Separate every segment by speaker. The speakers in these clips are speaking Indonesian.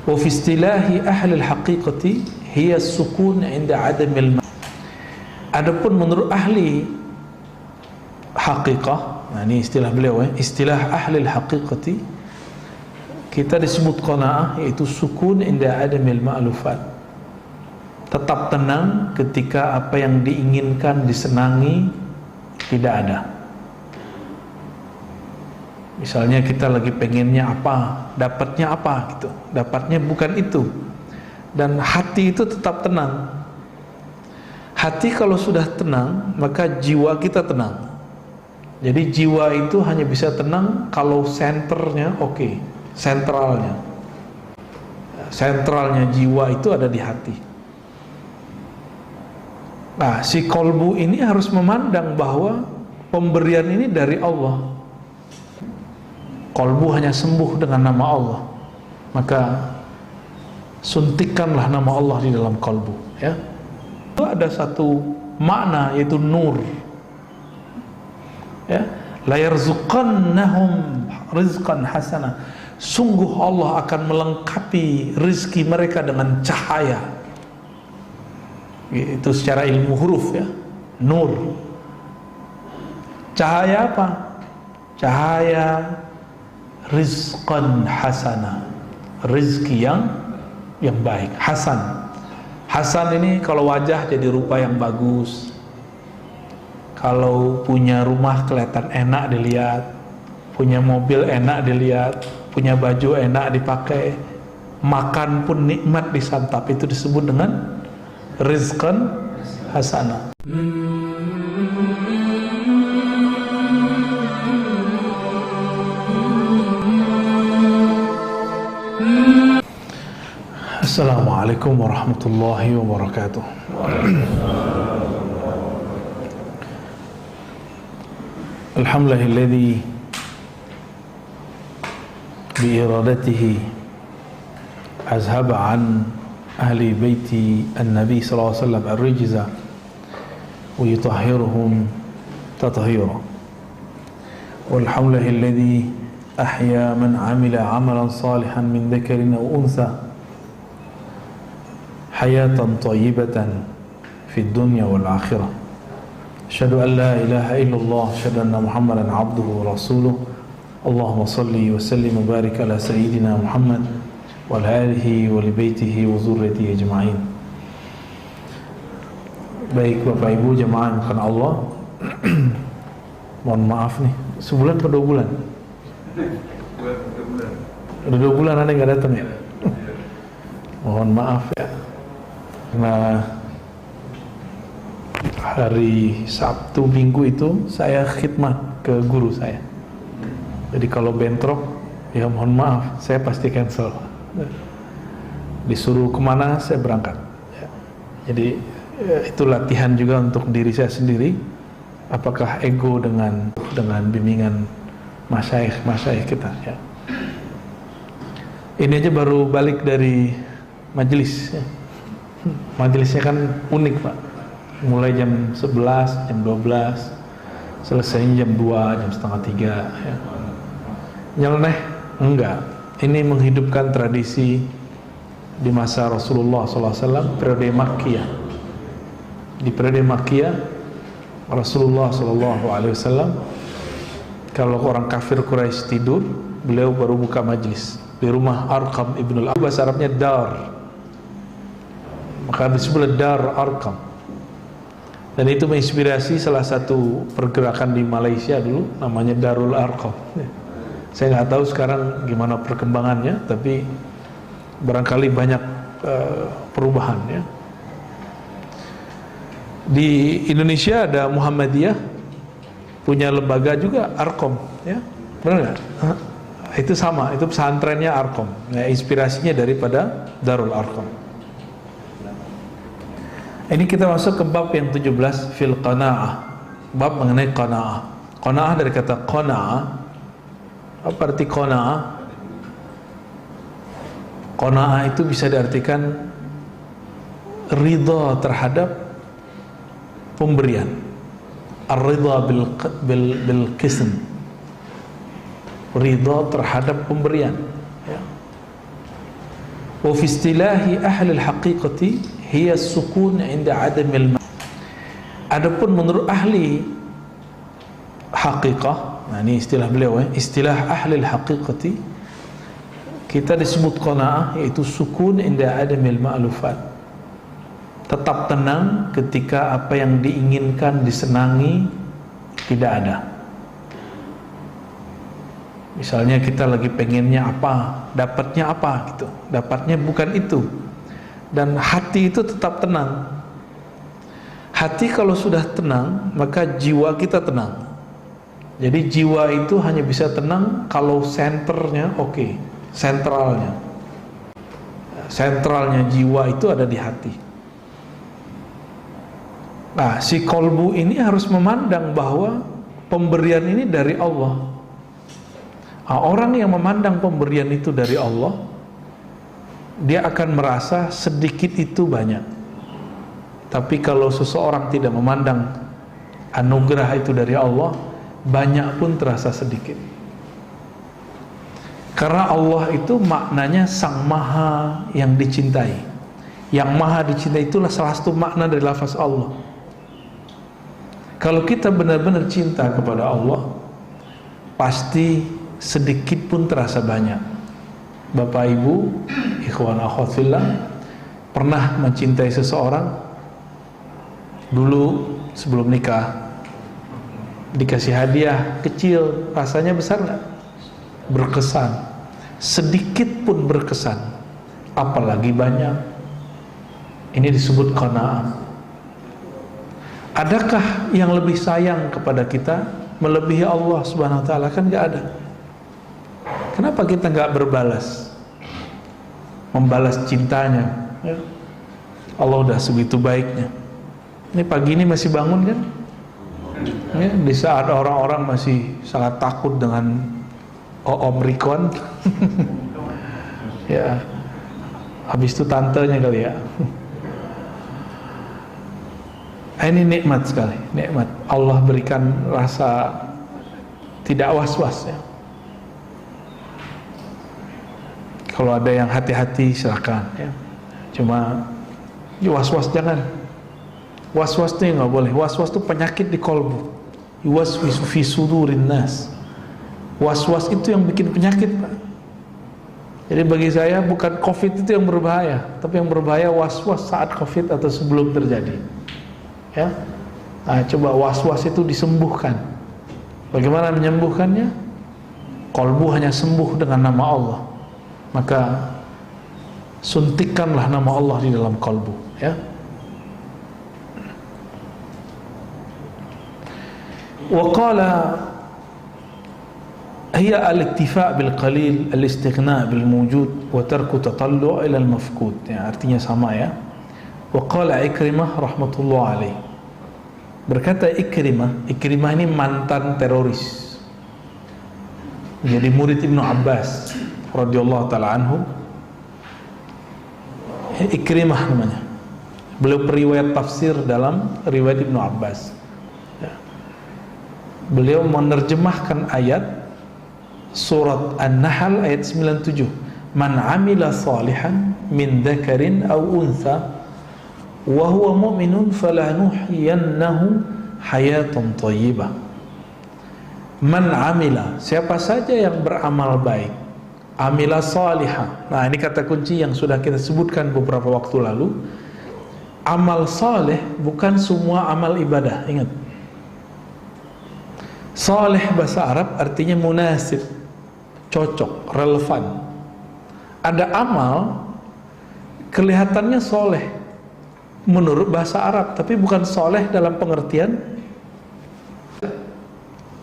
Speaker 1: Wa fi istilahi ahli al-haqiqati hiya sukun 'inda 'adamil ma'. Adapun menurut ahli haqiqah, nah ini istilah beliau istilah ahli al-haqiqati, kita disebut qanaah, yaitu sukun 'inda 'adamil ma'lufat. Tetap tenang ketika apa yang diinginkan, disenangi tidak ada. Misalnya kita lagi pengennya apa, dapatnya apa gitu. Dapatnya bukan itu. Dan hati itu tetap tenang. Hati kalau sudah tenang, maka jiwa kita tenang. Jadi jiwa itu hanya bisa tenang kalau senternya oke, sentralnya. Sentralnya jiwa itu ada di hati. Nah, si kolbu ini harus memandang bahwa pemberian ini dari Allah. Kolbu hanya sembuh dengan nama Allah, maka suntikkanlah nama Allah di dalam kolbu, ya. Itu ada satu makna, yaitu nur, ya. La yarzuqannahum rizqan hasana. Sungguh Allah akan melengkapi rizki mereka dengan cahaya. Itu secara ilmu huruf, ya. Nur. Cahaya apa? Cahaya rizqan hasana, rizki yang baik. Hasan ini kalau wajah jadi rupa yang bagus, kalau punya rumah kelihatan enak dilihat, punya mobil enak dilihat, punya baju enak dipakai, makan pun nikmat disantap, itu disebut dengan rizqan hasana. Assalamualaikum warahmatullahi wabarakatuh. Alhamdulillahilladzi bi iradatihi azhaba an ahli baiti an-nabi sallallahu alaihi wasallam ar-rijza wa yutahhiruhum tathhira. Walhamdulillahilladzi ahya man 'amila 'amalan salihan min dhakarin aw untha hayatan thayyibatan fid dunya wal akhirah. Asyhadu an la ilaha illallah, asyhadu anna Muhammadan abduhu wa rasuluh. Allahumma salli wa sallim wa barik ala sayyidina Muhammad wa ala alihi wa li baitihi wa dzurriyyatihi ajma'in. Baik Bapak Ibu jemaah yang Allah, mohon maaf nih, sebulan atau 2 bulan? Udah 2 bulan ada yang nggak datang ya? Mohon maaf ya, karena hari Sabtu Minggu itu saya khidmat ke guru saya. Jadi kalau bentrok, ya mohon maaf, saya pasti cancel. Disuruh kemana saya berangkat ya. Jadi itu latihan juga untuk diri saya sendiri. Apakah ego dengan bimbingan masyayikh kita ya. Ini aja baru balik dari majelis ya. Majelisnya kan unik Pak, mulai jam 11, jam 12, selesainya jam 2, jam setengah 3 ya. Nyeleneh? Enggak. Ini menghidupkan tradisi di masa Rasulullah SAW, periode Makkiyah. Di periode Makkiyah, Rasulullah SAW, kalau orang kafir Quraisy tidur, beliau baru buka majlis di rumah Arqam ibn al-Abi, bahasa Arabnya dar, maka disebut Dar Arqam. Dan itu menginspirasi salah satu pergerakan di Malaysia dulu, namanya Darul Arqam. Saya nggak tahu sekarang gimana perkembangannya, tapi barangkali banyak perubahan ya. Di Indonesia ada Muhammadiyah, punya lembaga juga Arqam ya, benar nggak? Itu sama, itu pesantrennya Arqam ya, inspirasinya daripada Darul Arqam. Ini kita masuk ke bab yang 17, fil qanaah, bab mengenai qanaah. Qanaah dari kata qanaah. Apa arti qanaah? Qanaah itu bisa diartikan ridha terhadap pemberian, ar-ridha bil qism, ridha terhadap pemberian ya. Wa fi istilahi ahli al-haqiqati hiya sukun 'inda 'adamil. Adapun menurut ahli haqiqah, nah ini istilah beliau istilah ahli al-haqiqati, kita disebut qanaah yaitu sukun 'inda 'adamil ma'lufat. Tetap tenang ketika apa yang diinginkan, disenangi tidak ada. Misalnya kita lagi pengennya apa, dapatnya apa gitu. Dapatnya bukan itu. Dan hati itu tetap tenang. Hati kalau sudah tenang, maka jiwa kita tenang. Jadi jiwa itu hanya bisa tenang kalau senternya oke, sentralnya. Sentralnya jiwa itu ada di hati. Nah, si kolbu ini harus memandang bahwa pemberian ini dari Allah. Nah, orang yang memandang pemberian itu dari Allah, dia akan merasa sedikit itu banyak. Tapi kalau seseorang tidak memandang anugerah itu dari Allah, banyak pun terasa sedikit. Karena Allah itu maknanya Sang Maha yang dicintai. Yang Maha dicintai itulah salah satu makna dari lafaz Allah. Kalau kita benar-benar cinta kepada Allah, pasti sedikit pun terasa banyak. Bapak Ibu, ikhwan akhwat fillah, pernah mencintai seseorang dulu sebelum nikah, dikasih hadiah kecil, rasanya besar nggak? Berkesan. Sedikit pun berkesan, apalagi banyak. Ini disebut qanaah. Adakah yang lebih sayang kepada kita melebihi Allah Subhanahu wa taala? Kan nggak ada. Kenapa kita nggak berbalas, membalas cintanya? Ya. Allah udah segitu baiknya. Ini pagi ini masih bangun kan? Ya, di saat orang-orang masih sangat takut dengan Omikron. Ya, habis itu tantenya kali ya. Ini nikmat sekali, nikmat. Allah berikan rasa tidak was-was ya. Kalau ada yang hati-hati silakan ya. Cuma was-was jangan. Was-was itu nggak boleh. Was-was itu penyakit di kolbu. Yuwaswisu fi sudurin nas. Was-was itu yang bikin penyakit, Pak. Jadi bagi saya bukan COVID itu yang berbahaya, tapi yang berbahaya was-was saat COVID atau sebelum terjadi. Ya, nah, coba was-was itu disembuhkan. Bagaimana menyembuhkannya? Kolbu hanya sembuh dengan nama Allah. Maka suntikkanlah nama Allah di dalam kolbu. Ya. Wa qala hiya al-iktifa' bil qalil, al-istighna' bil mawjud wa tarku tatallu' ila al-mafqud. Ya, artinya sama ya. Wa qala Ikrimah rahmatullah alaih. Berkata Ikrimah ini mantan teroris. Jadi murid Ibnu Abbas radhiyallahu taala anhu. Ikrimah namanya. Beliau periwayat tafsir dalam riwayat Ibnu Abbas. Ya. Beliau menerjemahkan ayat surat An-Nahl ayat 97. Man amila salihan min dzakarin aw untha wa huwa mu'minun falanuhyiyannahu hayatan thayyibah. Man amila, siapa saja yang beramal baik, amila salihah. Nah, ini kata kunci yang sudah kita sebutkan beberapa waktu lalu. Amal saleh bukan semua amal ibadah, ingat. Saleh bahasa Arab artinya munasib, cocok, relevan. Ada amal kelihatannya soleh menurut bahasa Arab, tapi bukan soleh dalam pengertian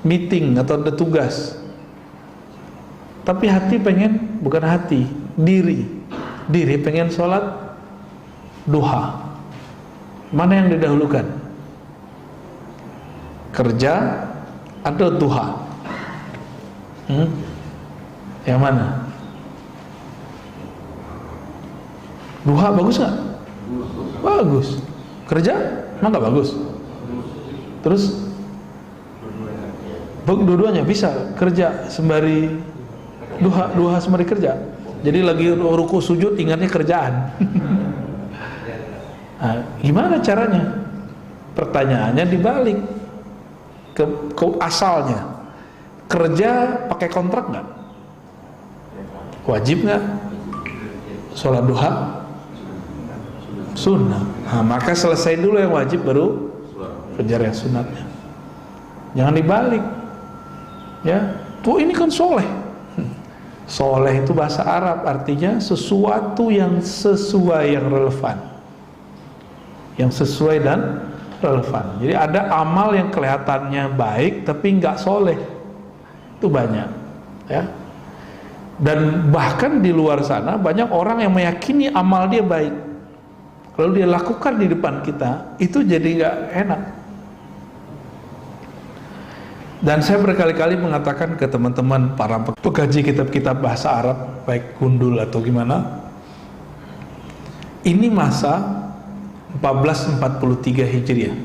Speaker 1: meeting atau ada tugas. Tapi hati pengen, bukan hati, diri pengen sholat duha. Mana yang didahulukan? Kerja atau duha? Yang mana? Duha bagus nggak? Bagus. Kerja? Emang nggak bagus? Terus? Dua-duanya bisa kerja sembari duha sembari kerja. Jadi lagi ruku sujud ingatnya kerjaan. Nah, gimana caranya? Pertanyaannya dibalik ke asalnya. Kerja pakai kontrak nggak? Wajib nggak? Sholat duha sunnah. Nah, maka selesai dulu yang wajib baru kejar yang sunatnya. Jangan dibalik. Ya, tuh ini kan soleh. Soleh itu bahasa Arab, artinya sesuatu yang sesuai, yang relevan, yang sesuai dan relevan. Jadi ada amal yang kelihatannya baik tapi nggak soleh, itu banyak, ya. Dan bahkan di luar sana banyak orang yang meyakini amal dia baik, lalu dia lakukan di depan kita, itu jadi nggak enak. Dan saya berkali-kali mengatakan ke teman-teman para pengkaji kitab-kitab bahasa Arab, baik gundul atau gimana, ini masa 1443 Hijriah,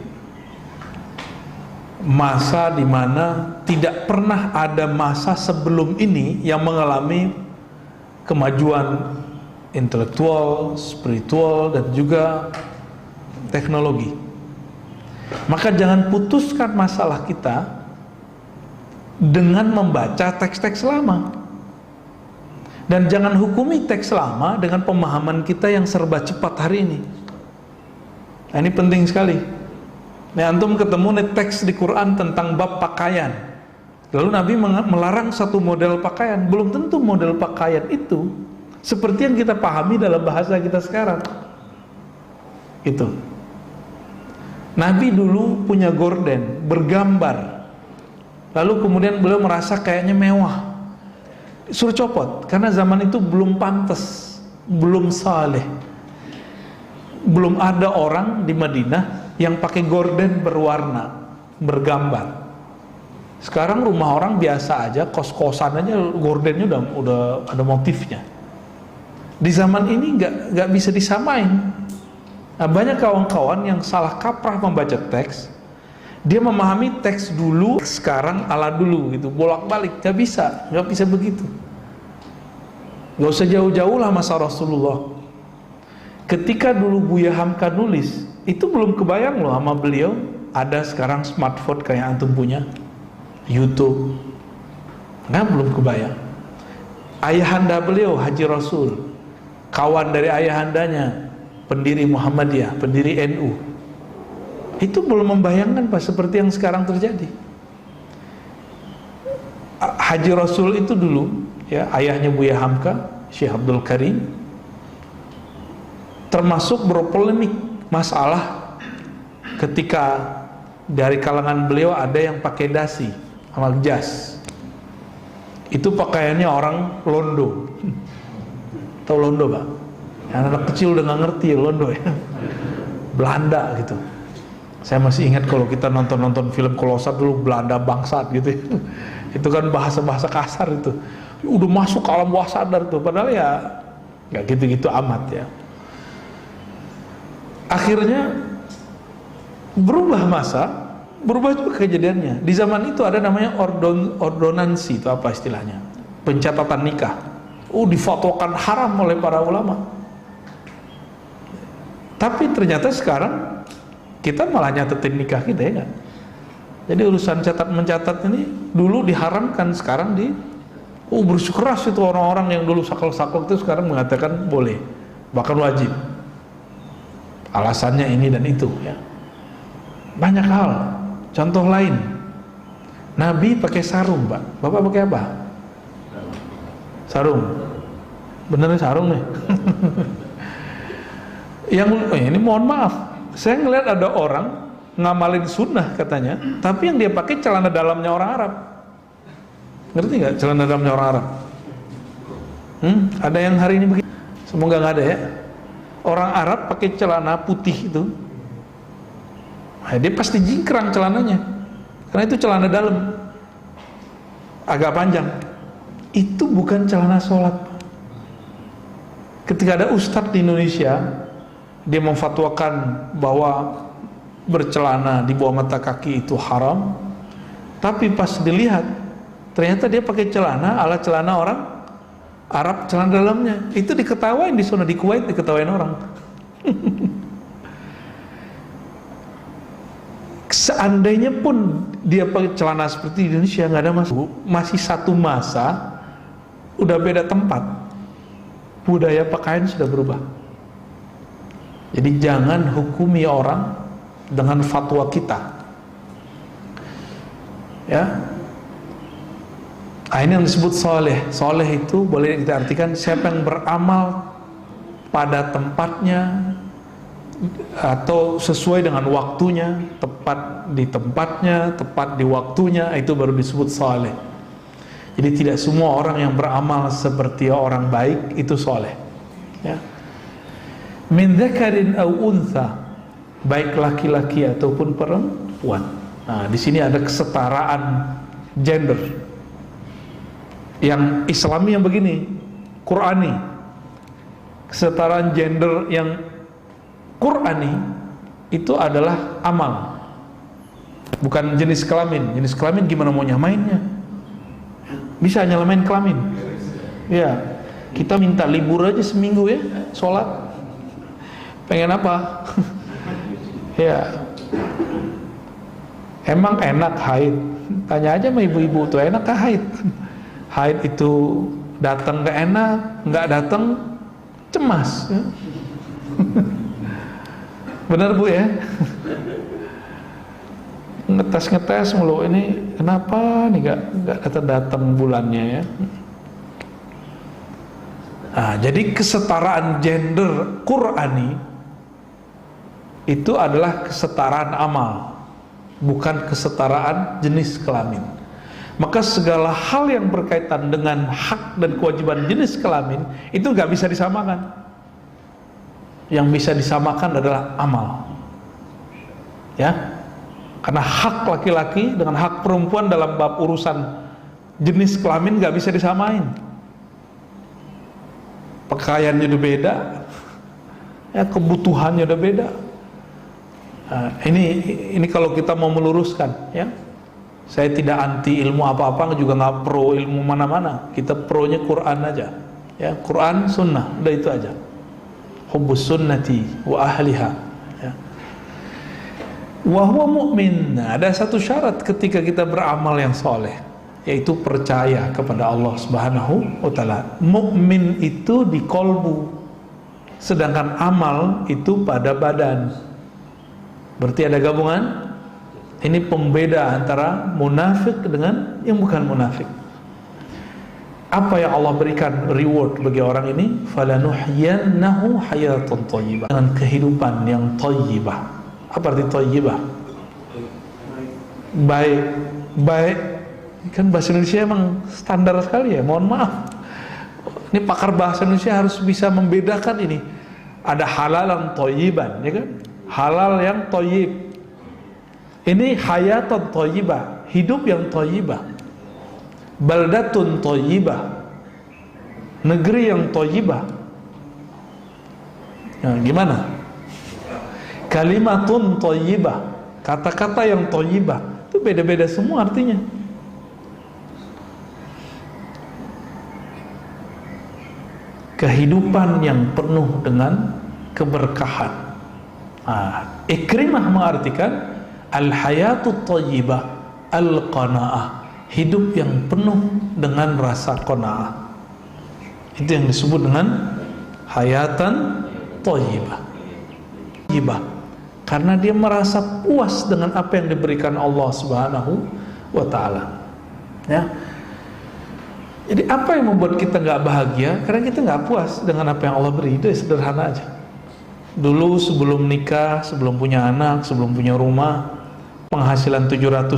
Speaker 1: masa di mana tidak pernah ada masa sebelum ini yang mengalami kemajuan intelektual, spiritual, dan juga teknologi. Maka jangan putuskan masalah kita dengan membaca teks-teks lama, dan jangan hukumi teks lama dengan pemahaman kita yang serba cepat hari ini. Nah, ini penting sekali. Nih, antum ketemu nih teks di Quran tentang bab pakaian, lalu Nabi melarang satu model pakaian. Belum tentu model pakaian itu seperti yang kita pahami dalam bahasa kita sekarang. Itu. Nabi dulu punya gorden bergambar, lalu kemudian beliau merasa kayaknya mewah, suruh copot, karena zaman itu belum pantas, belum saleh, belum ada orang di Madinah yang pakai gorden berwarna, bergambar. Sekarang rumah orang biasa aja, kos-kosan aja gordennya udah ada motifnya. Di zaman ini nggak bisa disamain. Nah, banyak kawan-kawan yang salah kaprah membaca teks. Dia memahami teks dulu, sekarang ala dulu gitu, bolak-balik. Gak bisa begitu. Gak usah jauh-jauh lah masa Rasulullah. Ketika dulu Buya Hamka nulis, itu belum kebayang loh sama beliau ada sekarang smartphone kayak antum punya, YouTube. Nah, belum kebayang. Ayahanda beliau Haji Rasul, kawan dari ayahandanya, pendiri Muhammadiyah, pendiri NU, itu belum membayangkan Pak seperti yang sekarang terjadi. Haji Rasul itu dulu, ya, ayahnya Buya Hamka, Syekh Abdul Karim, termasuk berpolemik masalah ketika dari kalangan beliau ada yang pakai dasi sama jas. Itu pakaiannya orang Londo. Tahu Londo, Pak? Anak kecil udah nggak ngerti Londo ya. Belanda gitu. Saya masih ingat kalau kita nonton film Kolosat dulu, Belanda bangsat gitu ya. Itu kan bahasa-bahasa kasar itu. Udah masuk ke alam bawah sadar tuh, padahal ya nggak gitu-gitu amat ya. Akhirnya berubah masa, berubah juga kejadiannya. Di zaman itu ada namanya ordonansi, itu apa istilahnya? Pencatatan nikah. Difatwakan haram oleh para ulama. Tapi ternyata sekarang kita malah nyatetin nikah kita, ya kan? Jadi urusan mencatat ini dulu diharamkan, sekarang bersikeras itu orang-orang yang dulu sakal-sakal itu sekarang mengatakan boleh, bahkan wajib. Alasannya ini dan itu, ya. Banyak hal. Contoh lain, Nabi pakai sarung, Pak. Bapak pakai apa? Sarung. Benernya sarung nih. Ini mohon maaf, saya ngeliat ada orang ngamalin sunnah katanya, tapi yang dia pakai celana dalamnya orang Arab. Ngerti nggak celana dalamnya orang Arab? Ada yang hari ini begitu? Semoga nggak ada ya. Orang Arab pakai celana putih itu, nah, dia pasti jingkrang celananya, karena itu celana dalam, agak panjang. Itu bukan celana sholat. Ketika ada ustadz di Indonesia, dia memfatwakan bahwa bercelana di bawah mata kaki itu haram, tapi pas dilihat ternyata dia pakai celana ala celana orang Arab celana dalamnya. Itu diketawain di sana, di Kuwait diketawain orang. Seandainya pun dia pakai celana seperti di Indonesia, nggak ada masalah. Masih satu masa, udah beda tempat, budaya pakaian sudah berubah. Jadi jangan hukumi orang dengan fatwa kita, ya. Nah, ini yang disebut soleh. Soleh itu boleh kita artikan siapa yang beramal pada tempatnya atau sesuai dengan waktunya, tepat di tempatnya, tepat di waktunya, itu baru disebut soleh. Jadi tidak semua orang yang beramal seperti orang baik itu soleh, ya. Min dzakarin aw untha, baik laki-laki ataupun perempuan. Nah, di sini ada kesetaraan gender. Yang Islami yang begini, Qurani. Kesetaraan gender yang Qurani itu adalah amal, bukan jenis kelamin. Jenis kelamin gimana mau nyamainnya? Bisa nyamain kelamin? Ya, kita minta libur aja seminggu ya, sholat. Pengen apa? Ya, emang enak haid? Tanya aja sama ibu-ibu tuh, enak kah haid? Haid itu datang gak enak, nggak datang cemas. Ya? Benar Bu ya? Ngetes mulu, ini kenapa nih nggak datang bulannya ya? Nah, jadi kesetaraan gender Qurani itu adalah kesetaraan amal, bukan kesetaraan jenis kelamin. Maka segala hal yang berkaitan dengan hak dan kewajiban jenis kelamin itu nggak bisa disamakan. Yang bisa disamakan adalah amal, ya. Karena hak laki-laki dengan hak perempuan dalam bab urusan jenis kelamin nggak bisa disamain. Pakaiannya udah beda, ya, kebutuhannya udah beda. Nah, ini kalau kita mau meluruskan, ya. Saya tidak anti ilmu apa-apa, juga nggak pro ilmu mana-mana. Kita pronya Quran aja, ya. Quran, sunnah, udah itu aja. Hubbus sunnati wa ahliha, ya. Wa huwa mu'min. Nah, ada satu syarat ketika kita beramal yang soleh, yaitu percaya kepada Allah Subhanahu wa ta'ala. Mukmin itu di kolbu, sedangkan amal itu pada badan. Berarti ada gabungan. Ini pembeda antara munafik dengan yang bukan munafik. Apa yang Allah berikan reward bagi orang ini? Falanuhyiyannahu hayatan thayyibah, dengan kehidupan yang thayyibah. Apa arti thayyibah? Baik. Kan bahasa Indonesia emang standar sekali ya, mohon maaf. Ini pakar bahasa Indonesia harus bisa membedakan ini. Ada halalan thayyiban, ya kan? Halal yang thayyib. Ini hayatan thayyibah, hidup yang thayyibah. Baldatun thayyibah, negeri yang thayyibah. Nah, gimana? Kalimatun thayyibah, kata-kata yang thayyibah. Itu beda-beda semua artinya. Kehidupan yang penuh dengan keberkahan. Ikrimah mengartikan al-hayatu thayyibah al-qanaah, hidup yang penuh dengan rasa qanaah. Itu yang disebut dengan hayatan thayyibah. Karena dia merasa puas dengan apa yang diberikan Allah Subhanahu wa ta'ala, ya. Jadi apa yang membuat kita nggak bahagia? Karena kita nggak puas dengan apa yang Allah beri. Itu sederhana aja. Dulu sebelum nikah, sebelum punya anak, sebelum punya rumah, penghasilan 700.000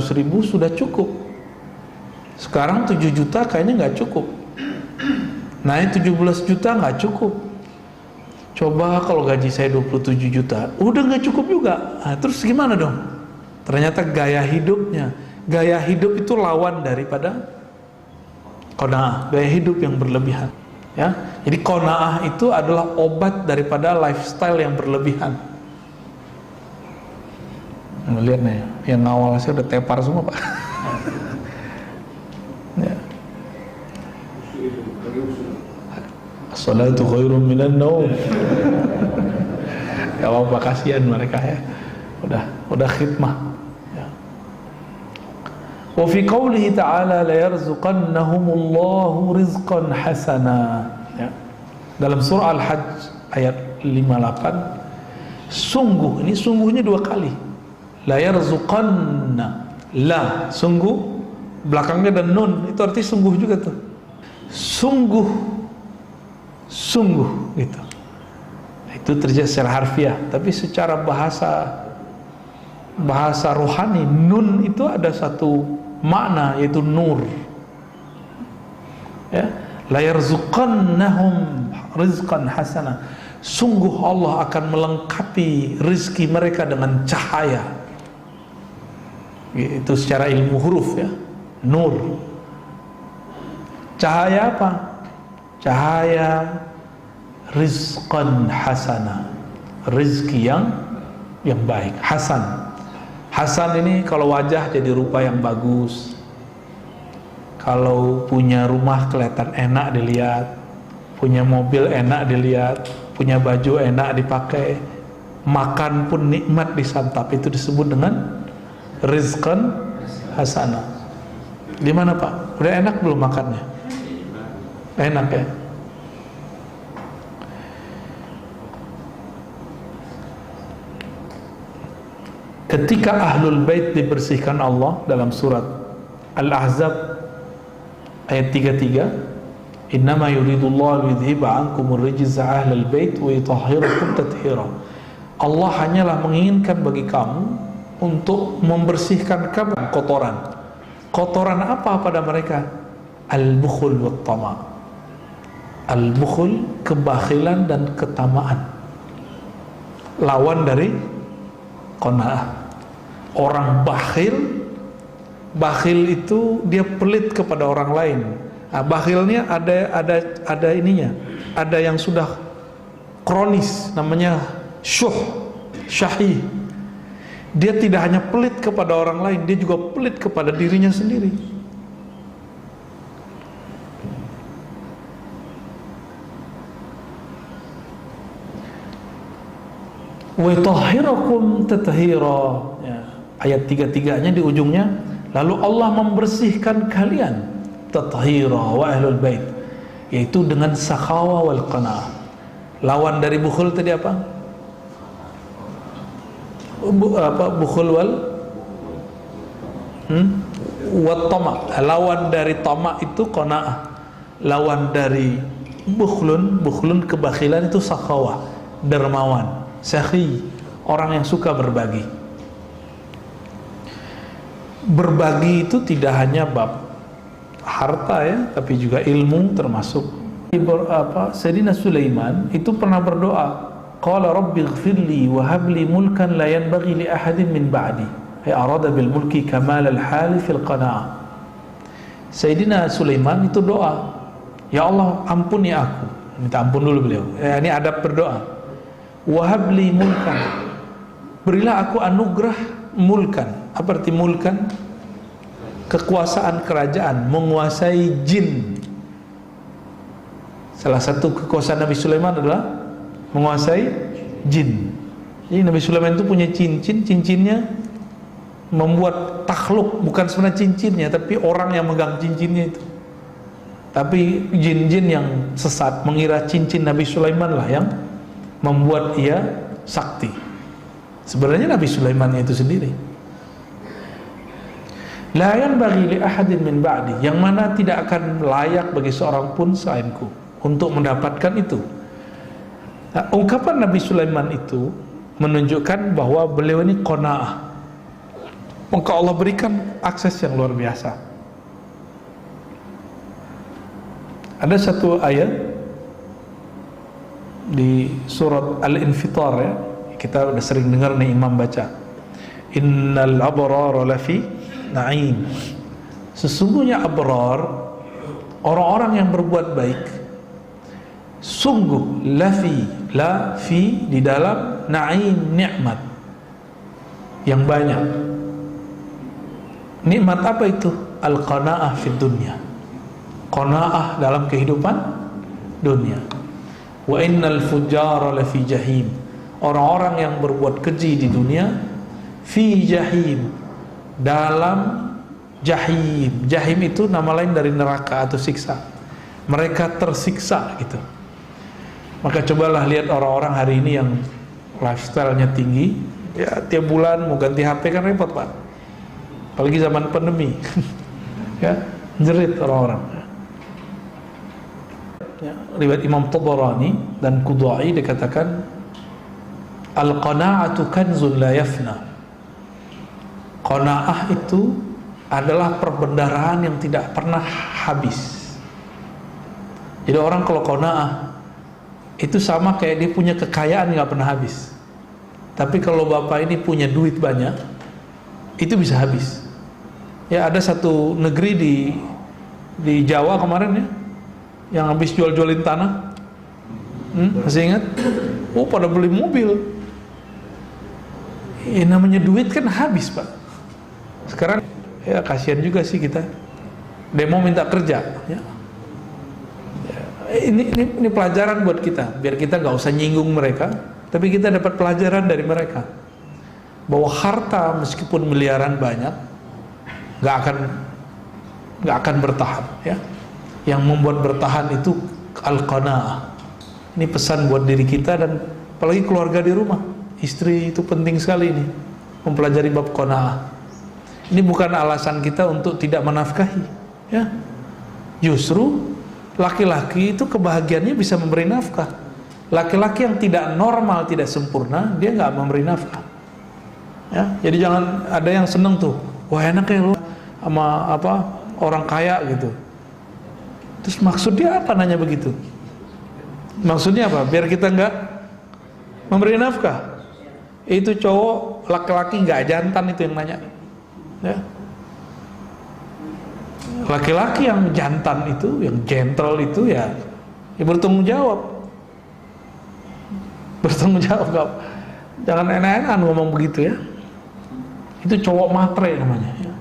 Speaker 1: sudah cukup. Sekarang 7 juta kayaknya nggak cukup. Naik 17 juta nggak cukup. Coba kalau gaji saya 27 juta, udah nggak cukup juga. Nah, terus gimana dong? Ternyata gaya hidupnya, gaya hidup itu lawan daripada qanaah, gaya hidup yang berlebihan, ya. Jadi qanaah itu adalah obat daripada lifestyle yang berlebihan. Lihat nih, yang awal saya udah tepar semua Pak. Ya. As-salatu khairun minan naum. Ya apa, kasihan mereka ya. Udah khidmah. Ya. Wa fi qoulihi ta'ala la yarzuqannahumullahu rizqan hasana. Ya. Dalam surah Al-Hajj ayat 58, sungguh, ini sungguhnya 2 kali. La yarzuqanna, la sungguh, belakangnya dan nun, itu arti sungguh juga tuh. Sungguh gitu. Itu terjadi secara harfiah, tapi secara bahasa rohani, nun itu ada satu makna, yaitu nur. Ya, la yarzuqannahum rizqan hasana. Sungguh Allah akan melengkapi rizki mereka dengan cahaya. Itu secara ilmu huruf ya, nur. Cahaya apa? Cahaya rizqan hasana, rizki yang baik. Hasan ini kalau wajah jadi rupa yang bagus, kalau punya rumah kelihatan enak dilihat, punya mobil enak dilihat, punya baju enak dipakai, makan pun nikmat disantap, itu disebut dengan rizqan hasana. Di mana Pak? Udah enak belum makannya? Enak ya. Ketika Ahlul Bait dibersihkan Allah dalam surat Al-Ahzab ayat 33, innama yuridullahu liyudhiba ankumur rijza ahlal bait wa yutahhirakum tathira. Allah hanyalah menginginkan bagi kamu untuk membersihkan kamu kotoran. Kotoran apa pada mereka? Al-bukhul wa tama. Al-bukhul, kebakhilan dan ketamaan. Lawan dari qanaah. Orang bakhil itu dia pelit kepada orang lain. Nah, bakhilnya ada ininya, ada yang sudah kronis, namanya syahih. Dia tidak hanya pelit kepada orang lain, dia juga pelit kepada dirinya sendiri. Wa tahhirakum tathira. Ya, ayat 33-nya di ujungnya, lalu Allah membersihkan kalian, tathira wa ahlul bait, yaitu dengan sakhawa wal qanaah. Lawan dari bukhul tadi apa? Bukhul wal wat tama. Lawan dari tama itu qanaah. Lawan dari bukhlun kebakhilan itu sakhawa, dermawan, sakhi, orang yang suka berbagi. Berbagi itu tidak hanya bab harta ya, tapi juga ilmu termasuk. Sayyidina Sulaiman itu pernah berdoa, qala rabbi ighfirli wa habli mulkan la yanbaghi li ahadin min ba'di. Ay arada bil mulki kamal al hali fil qanaah. Sayyidina Sulaiman itu doa, ya Allah ampuni aku. Minta ampun dulu beliau. Ini adab berdoa. Wa habli mulkan, berilah aku anugerah mulkan. Apa arti mulkan? Kekuasaan kerajaan, menguasai jin. Salah satu kekuasaan Nabi Sulaiman adalah menguasai jin. Jadi Nabi Sulaiman itu punya cincinnya membuat takhluk, bukan sebenarnya cincinnya, tapi orang yang megang cincinnya itu. Tapi jin-jin yang sesat mengira cincin Nabi Sulaiman lah yang membuat ia sakti. Sebenarnya Nabi Sulaiman itu sendiri. La yanbaghi li ahadin min ba'di, yang mana tidak akan layak bagi seorang pun selainku untuk mendapatkan itu. Nah, ungkapan Nabi Sulaiman itu menunjukkan bahwa beliau ini qanaah. Maka Allah berikan akses yang luar biasa. Ada satu ayat di surat Al-Infitar ya, kita udah sering dengar nih imam baca, innal abrara lafi na'im. Sesungguhnya abrar, orang-orang yang berbuat baik, sungguh lafi di dalam na'im, nikmat yang banyak. Nikmat apa itu? Al-qanaah fid dunya, qanaah dalam kehidupan dunia. Wa innal fujjara lafi jahim. Orang-orang yang berbuat keji di dunia fi jahim, dalam jahim. Jahim itu nama lain dari neraka atau siksa. Mereka tersiksa gitu. Maka cobalah lihat orang-orang hari ini yang lifestyle-nya tinggi, ya tiap bulan mau ganti HP kan repot Pak. Apalagi zaman pandemi. Ya, jerit orang-orang. Ya, riwayat Imam Tabarani dan Qudai dikatakan al-qana'atu kanzun la yafna. Qana'ah itu adalah perbendaharaan yang tidak pernah habis. Jadi orang kalau qana'ah itu sama kayak dia punya kekayaan nggak pernah habis. Tapi kalau bapak ini punya duit banyak, itu bisa habis. Ya, ada satu negeri di Jawa kemarin ya, yang habis jual-jualin tanah. Masih ingat? Oh, pada beli mobil. Namanya duit kan habis Pak. Sekarang ya kasihan juga sih kita. Demo minta kerja. Ya. Ini pelajaran buat kita, biar kita nggak usah nyinggung mereka, tapi kita dapat pelajaran dari mereka bahwa harta meskipun miliaran banyak nggak akan bertahan. Ya, yang membuat bertahan itu al-qanaah. Ini pesan buat diri kita dan apalagi keluarga di rumah. Istri itu penting sekali ini mempelajari bab qanaah. Ini bukan alasan kita untuk tidak menafkahi. Ya, justru laki-laki itu kebahagiaannya bisa memberi nafkah. Laki-laki yang tidak normal, tidak sempurna, dia nggak memberi nafkah. Ya, jadi jangan ada yang seneng tuh, wah enak ya lo sama orang kaya gitu. Terus maksud dia apa nanya begitu? Maksudnya apa? Biar kita nggak memberi nafkah. Itu cowok laki-laki nggak jantan itu yang nanya. Ya. Laki-laki yang jantan itu, yang gentle itu ya bertanggung jawab. Bertanggung jawab. Jangan enak-enakan ngomong begitu ya. Itu cowok matre namanya ya.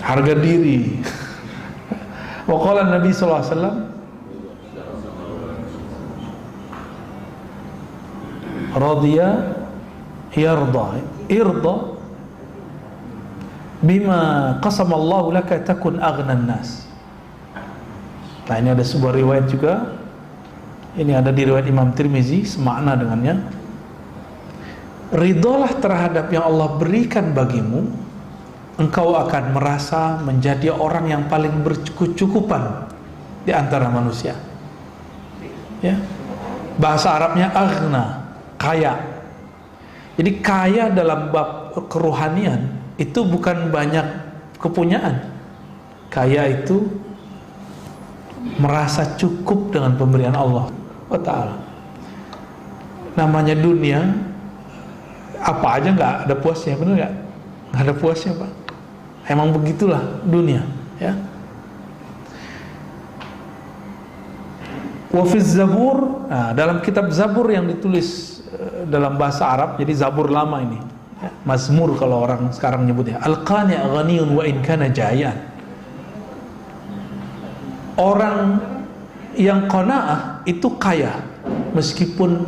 Speaker 1: Harga diri. Wa qala Nabi sallallahu alaihi wasallam radiya yarda irda bima qasamallahu laka takun aghnan nas. Nah, ini ada sebuah riwayat juga. Ini ada di riwayat Imam Tirmizi, semakna dengannya. Ridholah terhadap yang Allah berikan bagimu, engkau akan merasa menjadi orang yang paling berkecukupan di antara manusia. Ya. Bahasa Arabnya aghna, kaya. Jadi kaya dalam bab kerohanian itu bukan banyak kepunyaan. Kaya itu merasa cukup dengan pemberian Allah Ta'ala. Namanya dunia, apa aja nggak ada puasnya, benar nggak? Nggak ada puasnya Pak. Emang begitulah dunia, ya. Wafiz Zabur, nah, dalam kitab Zabur yang ditulis dalam bahasa Arab, jadi Zabur lama ini, ya, Mazmur kalau orang sekarang nyebutnya. Al-qani' ghaniyun wa in kana jayan. Orang yang qanaah itu kaya meskipun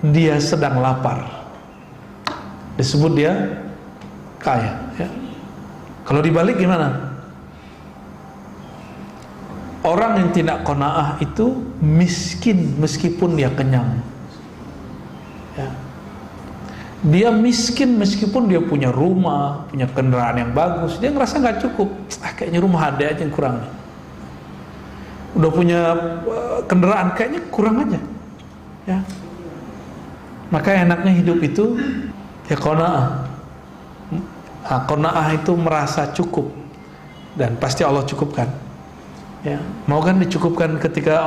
Speaker 1: dia sedang lapar. Disebut dia kaya, ya. Kalau dibalik gimana? Orang yang tidak qanaah itu miskin meskipun dia kenyang. Ya. Dia miskin meskipun dia punya rumah, punya kendaraan yang bagus, dia ngerasa nggak cukup. Kayaknya rumah ada aja yang kurang. Udah punya kendaraan kayaknya kurang aja. Ya. Maka enaknya hidup itu ya qanaah. Nah, qanaah itu merasa cukup dan pasti Allah cukupkan. Ya, mau kan dicukupkan ketika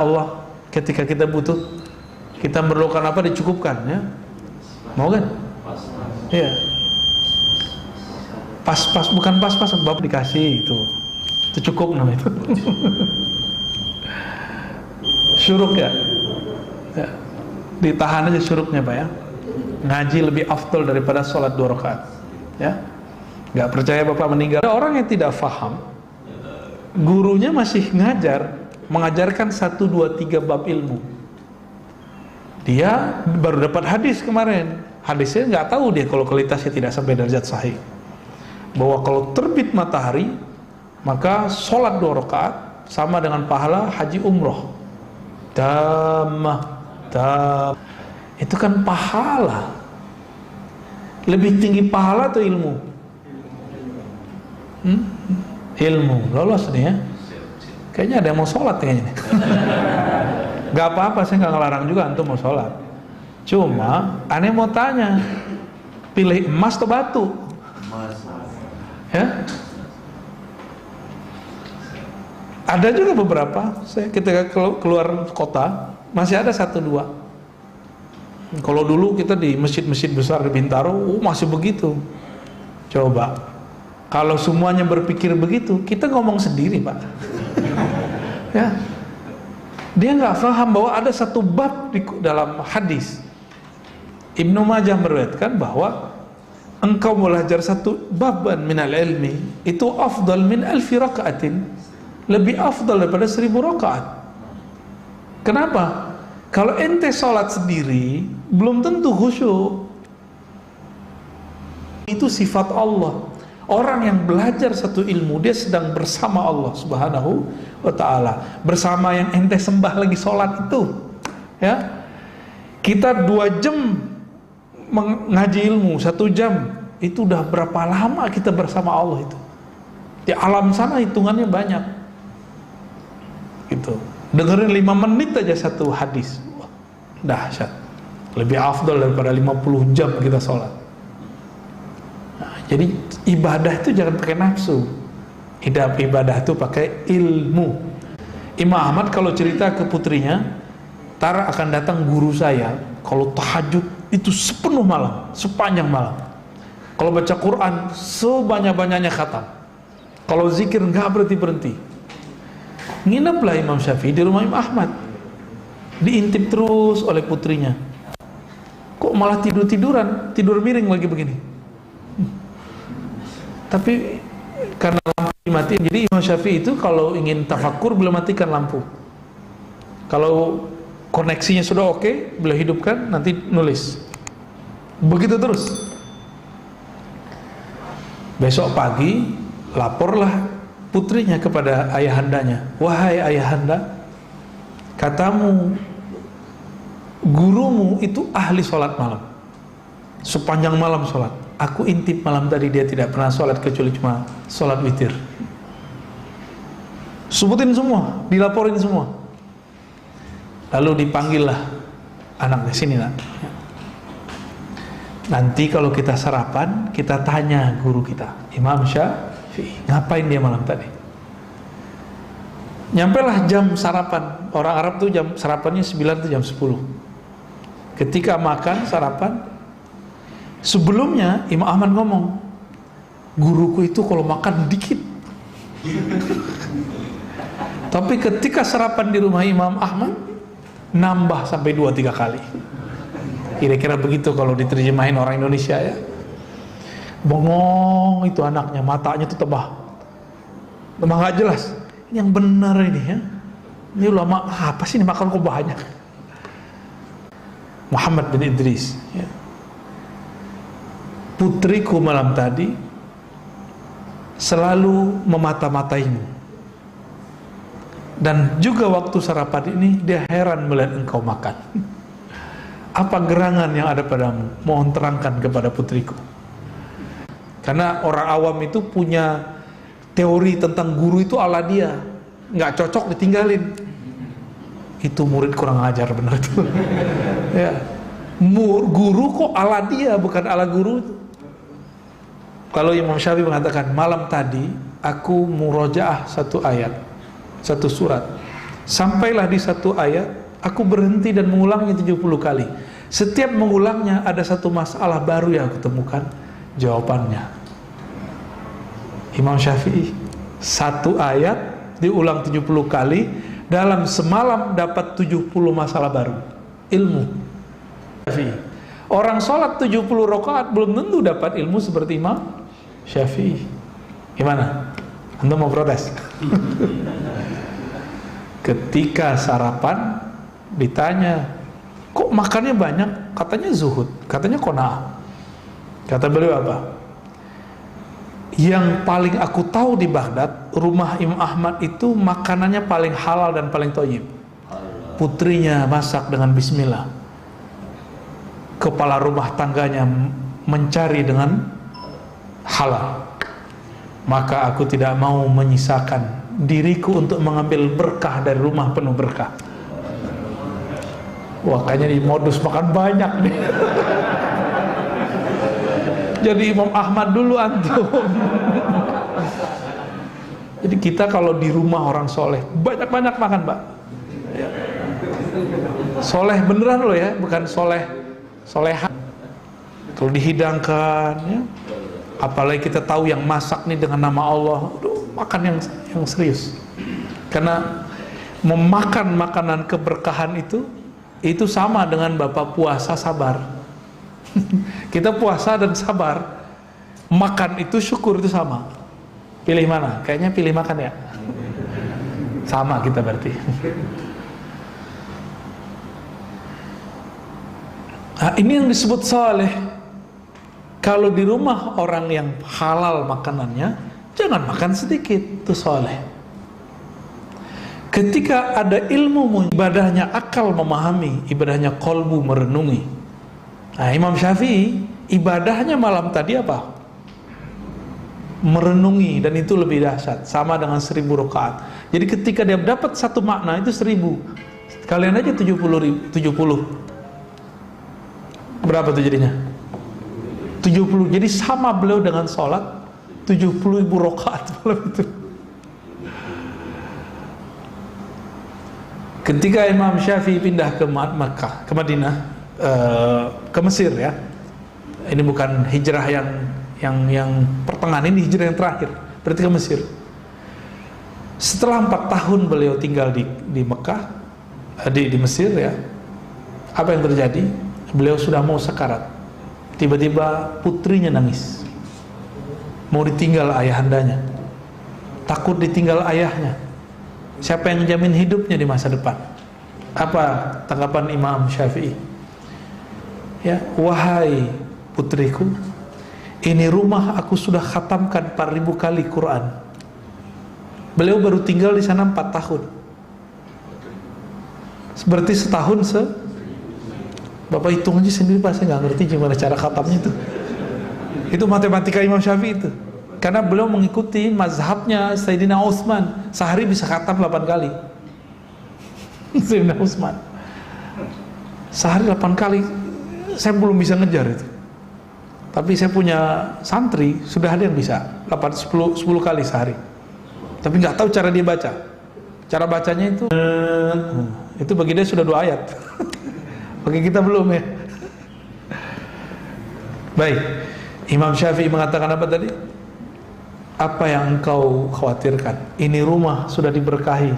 Speaker 1: kita butuh, kita memerlukan apa dicukupkan, ya. Mau kan? Iya. Pas-pas, bukan pas-pas, Bapak dikasih itu cukup namanya itu. Syuruk ya. Ya, ditahan aja syuruknya Pak ya. Ngaji lebih afdal daripada sholat 2 rakaat. Ya, nggak percaya Bapak meninggal. Ada orang yang tidak faham gurunya masih mengajarkan 1, 2, 3 bab ilmu. Dia baru dapat hadis kemarin. Hadisnya nggak tahu dia kalau kualitasnya tidak sampai derajat sahih. Bahwa kalau terbit matahari, maka sholat 2 rakaat sama dengan pahala haji umroh. Itu kan pahala. Lebih tinggi pahala atau ilmu? Ilmu. Lolos nih ya. Kayaknya ada yang mau sholat kayaknya nih. Gak apa-apa, saya gak ngelarang juga antum mau sholat. Cuma aneh mau tanya, pilih emas atau batu? Ya. Ada juga beberapa, saya ketika keluar kota masih ada 1, 2. Kalau dulu kita di masjid-masjid besar di Bintaro, masih begitu. Coba, kalau semuanya berpikir begitu, kita ngomong sendiri, Pak. Ya, dia nggak paham bahwa ada 1 bab di dalam hadis. Ibnu Majah meriwayatkan bahwa engkau belajar 1 baban minal ilmi itu afdal min 1000 rakaatin, lebih afdal daripada 1000 rakaat. Kenapa? Kalau ente sholat sendiri, belum tentu khusyuk. Itu sifat Allah. Orang yang belajar 1 ilmu, dia sedang bersama Allah Subhanahu wa ta'ala. Bersama yang ente sembah lagi sholat itu. Ya, kita 2 jam mengaji ilmu, 1 jam. Itu udah berapa lama kita bersama Allah itu. Di alam sana hitungannya banyak. Gitu. Dengerin 5 menit aja 1 hadis, dahsyat. Lebih afdal daripada 50 jam kita sholat. Nah, jadi ibadah itu jangan pakai nafsu. Ibadah itu pakai ilmu. Imam Ahmad kalau cerita ke putrinya, Tara akan datang guru saya kalau tahajud itu sepenuh malam, sepanjang malam. Kalau baca Quran sebanyak-banyaknya khatam. Kalau zikir nggak berhenti-berhenti. Ngineplah Imam Syafi'i di rumah Imam Ahmad, diintip terus oleh putrinya. Kok malah tidur-tiduran, tidur miring lagi begini. Tapi karena lampu dimatiin, jadi Imam Syafi'i itu kalau ingin tafakur beliau matikan lampu. Kalau koneksinya sudah oke, beliau hidupkan, nanti nulis. Begitu terus. Besok pagi laporlah putrinya kepada ayahandanya, wahai ayahanda, katamu gurumu itu ahli sholat malam, sepanjang malam sholat. Aku intip malam tadi dia tidak pernah sholat kecuali cuma sholat witir. Sebutin semua, dilaporin semua. Lalu dipanggillah anaknya, sini nak. Nanti kalau kita sarapan, kita tanya guru kita, Imam Syafi'i, ngapain dia malam tadi? Nyampelah jam sarapan. Orang Arab tuh jam sarapannya 9 tuh jam 10. Ketika makan sarapan, sebelumnya Imam Ahmad ngomong, guruku itu kalau makan dikit. Tapi ketika sarapan di rumah Imam Ahmad, nambah sampai 2-3 kali. Kira-kira begitu kalau diterjemahin orang Indonesia ya. Bengong itu anaknya, matanya tuh tebah gak jelas. Ini yang benar ini ya. Ini ulama apa sih ini makan kok banyak. Muhammad bin Idris ya. Putriku malam tadi selalu memata-mataimu, dan juga waktu sarapan ini dia heran melihat engkau makan. Apa gerangan yang ada padamu? Mohon terangkan kepada putriku. Karena orang awam itu punya teori tentang guru itu ala dia, nggak cocok ditinggalin. Itu murid kurang ajar benar itu. Ya. Guru kok ala dia, bukan ala guru. Kalau Imam Syafi'i mengatakan, malam tadi aku murojaah 1 ayat, 1 surat. Sampailah di 1 ayat, aku berhenti dan mengulangnya 70 kali. Setiap mengulangnya ada 1 masalah baru yang aku temukan jawabannya. Imam Syafi'i 1 ayat diulang 70 kali, dalam semalam dapat 70 masalah baru. Ilmu. Syafi'i. Orang sholat 70 rakaat belum tentu dapat ilmu seperti Imam Syafi'i. Gimana? Anda mau protes? Ketika sarapan ditanya, kok makannya banyak? Katanya zuhud, katanya qanaah. Kata beliau apa? Yang paling aku tahu di Baghdad, rumah Imam Ahmad itu makanannya paling halal dan paling thayyib. Putrinya masak dengan bismillah. Kepala rumah tangganya mencari dengan halal. Maka aku tidak mau menyisakan diriku untuk mengambil berkah dari rumah penuh berkah. Wah, kayaknya di modus makan banyak nih. Jadi Imam Ahmad dulu antum. Jadi kita kalau di rumah orang soleh, banyak-banyak makan, Pak. Ya. Soleh beneran loh ya, bukan soleha. Kalau dihidangkan, ya. Apalagi kita tahu yang masak nih dengan nama Allah, makan yang serius. Karena memakan makanan keberkahan itu sama dengan Bapak puasa sabar. Kita puasa dan sabar, makan itu syukur itu sama. Pilih mana? Kayaknya pilih makan ya. Sama kita berarti. Nah, ini yang disebut saleh. Kalau di rumah orang yang halal makanannya, jangan makan sedikit, itu saleh. Ketika ada ilmu, ibadahnya akal memahami, ibadahnya kolbu merenungi. Nah, Imam Syafi'i ibadahnya malam tadi apa? Merenungi, dan itu lebih dahsyat, sama dengan 1000 rakaat. Jadi ketika dia dapat satu makna itu 1000. Kalian aja 70. Berapa tuh jadinya? 70. Jadi sama beliau dengan sholat 70.000 rakaat malam itu. Ketika Imam Syafi'i pindah ke Makkah, ke Madinah, ke Mesir ya. Ini bukan hijrah yang pertengahan, ini hijrah yang terakhir. Berarti ke Mesir. Setelah 4 tahun beliau tinggal di Mekah, di Mesir ya. Apa yang terjadi? Beliau sudah mau sekarat. Tiba-tiba putrinya nangis. Mau ditinggal ayahandanya. Takut ditinggal ayahnya. Siapa yang jamin hidupnya di masa depan? Apa tanggapan Imam Syafi'i? Ya, wahai putriku, ini rumah aku sudah khatamkan 4000 kali Quran. Beliau baru tinggal di sana 4 tahun. Berarti setahun Bapak hitung aja sendiri, Pak, saya nggak ngerti gimana cara khatamnya itu. Itu matematika Imam Syafi'i itu. Karena beliau mengikuti mazhabnya Sayyidina Utsman, sehari bisa khatam 8 kali. Sayyidina Utsman sehari 8 kali. Saya belum bisa ngejar itu. Tapi saya punya santri, sudah ada yang bisa 10 kali sehari. Tapi nggak tahu cara dia baca. Cara bacanya itu bagi dia sudah 2 ayat. Bagi kita belum ya. Baik, Imam Syafi'i mengatakan apa tadi? Apa yang engkau khawatirkan? Ini rumah sudah diberkahi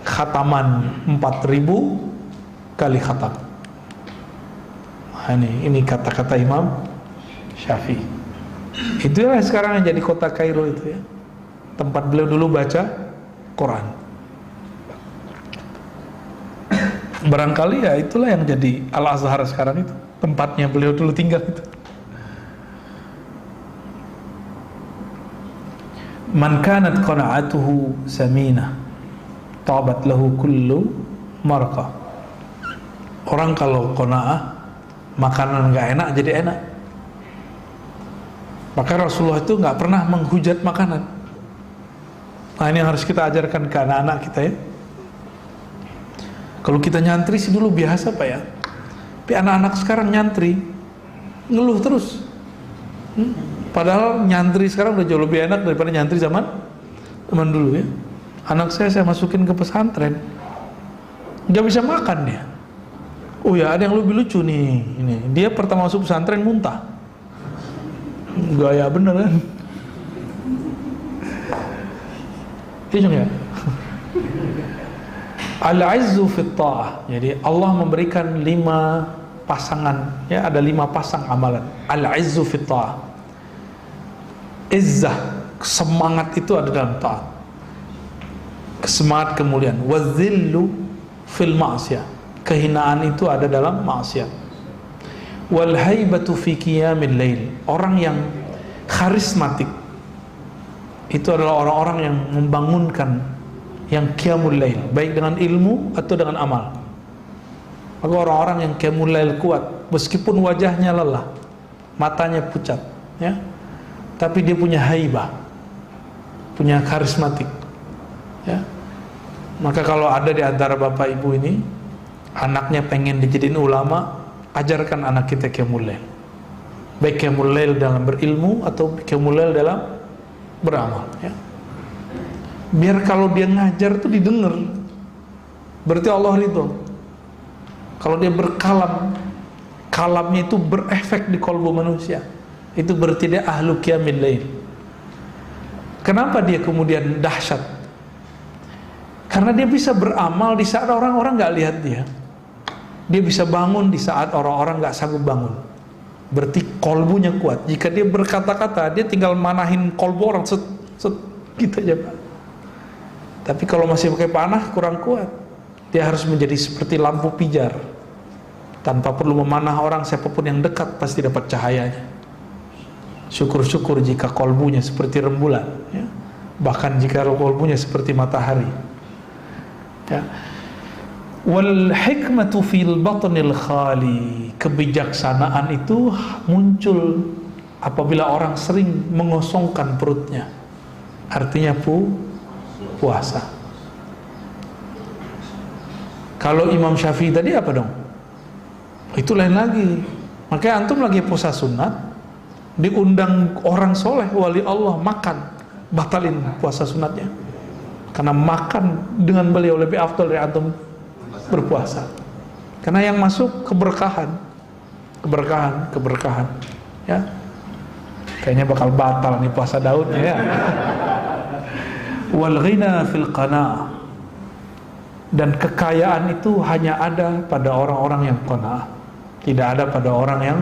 Speaker 1: khataman 4000 kali khatam. Nah, ini kata-kata Imam Syafi'i. Itulah sekarang yang jadi kota Kairo itu ya. Tempat beliau dulu baca Quran. Barangkali ya itulah yang jadi Al-Azhar sekarang itu. Tempatnya beliau dulu tinggal itu. Man kanat qana'atuhu saminah tabat lahu kullu marqah. Orang kalau qana'ah, makanan gak enak jadi enak. Maka Rasulullah itu gak pernah menghujat makanan. Nah, ini yang harus kita ajarkan ke anak-anak kita ya. Kalau kita nyantri sih dulu biasa, Pak ya. Tapi anak-anak sekarang nyantri ngeluh terus. Padahal nyantri sekarang udah jauh lebih enak daripada nyantri zaman dulu ya. Anak saya masukin ke pesantren, nggak bisa makan dia. Oh ya, ada yang lebih lucu nih. Ini dia pertama masuk pesantren muntah. Gaya beneran. Iya ya. Al-izzu fit ta'ah. Jadi Allah memberikan 5 pasangan ya, ada 5 pasang amalan. Al-izzu fit ta'ah. Izzah, semangat itu ada dalam taat, semangat kemuliaan. Wadzillu fil ma'siyah, kehinaan itu ada dalam maksiat. Wal haibatu fi qiyamil lail, orang yang karismatik itu adalah orang-orang yang membangunkan, yang qiyamul lail, baik dengan ilmu atau dengan amal. Maka orang-orang yang qiyamul lail kuat, meskipun wajahnya lelah, matanya pucat, ya, tapi dia punya haibah, punya karismatik, ya. Maka kalau ada di antara bapak ibu ini, anaknya pengen dijadiin ulama, ajarkan anak kita qiyamul lail. Baik qiyamul lail dalam berilmu atau qiyamul lail dalam beramal, ya. Biar kalau dia ngajar tuh didengar, berarti Allah ridho. Kalau dia berkalam, kalamnya itu berefek di kalbu manusia, itu berarti dia ahlu qiyamil lail. Kenapa dia kemudian dahsyat? Karena dia bisa beramal di saat orang-orang gak lihat dia. Dia bisa bangun di saat orang-orang gak sanggup bangun. Berarti kolbunya kuat. Jika dia berkata-kata, dia tinggal manahin kolbu orang, set, set, gitu aja Pak. Tapi kalau masih pakai panah, kurang kuat. Dia harus menjadi seperti lampu pijar, tanpa perlu memanah orang, siapapun yang dekat pasti dapat cahayanya. Syukur-syukur jika kolbunya seperti rembulan, ya. Bahkan jika kolbunya seperti matahari, ya. Wal hikmatu fil batnil khali, kebijaksanaan itu muncul apabila orang sering mengosongkan perutnya, artinya puasa. Kalau Imam Syafi'i tadi apa dong? Itu lain lagi. Makanya antum lagi puasa sunat, diundang orang soleh, wali Allah makan, batalin puasa sunatnya. Karena makan dengan beliau lebih afdal dari antum berpuasa. Karena yang masuk keberkahan, ya. Kayaknya bakal batal nih puasa Daudnya, ya. Wal ghina fil qanaah, dan kekayaan itu hanya ada pada orang-orang yang qanaah, tidak ada pada orang yang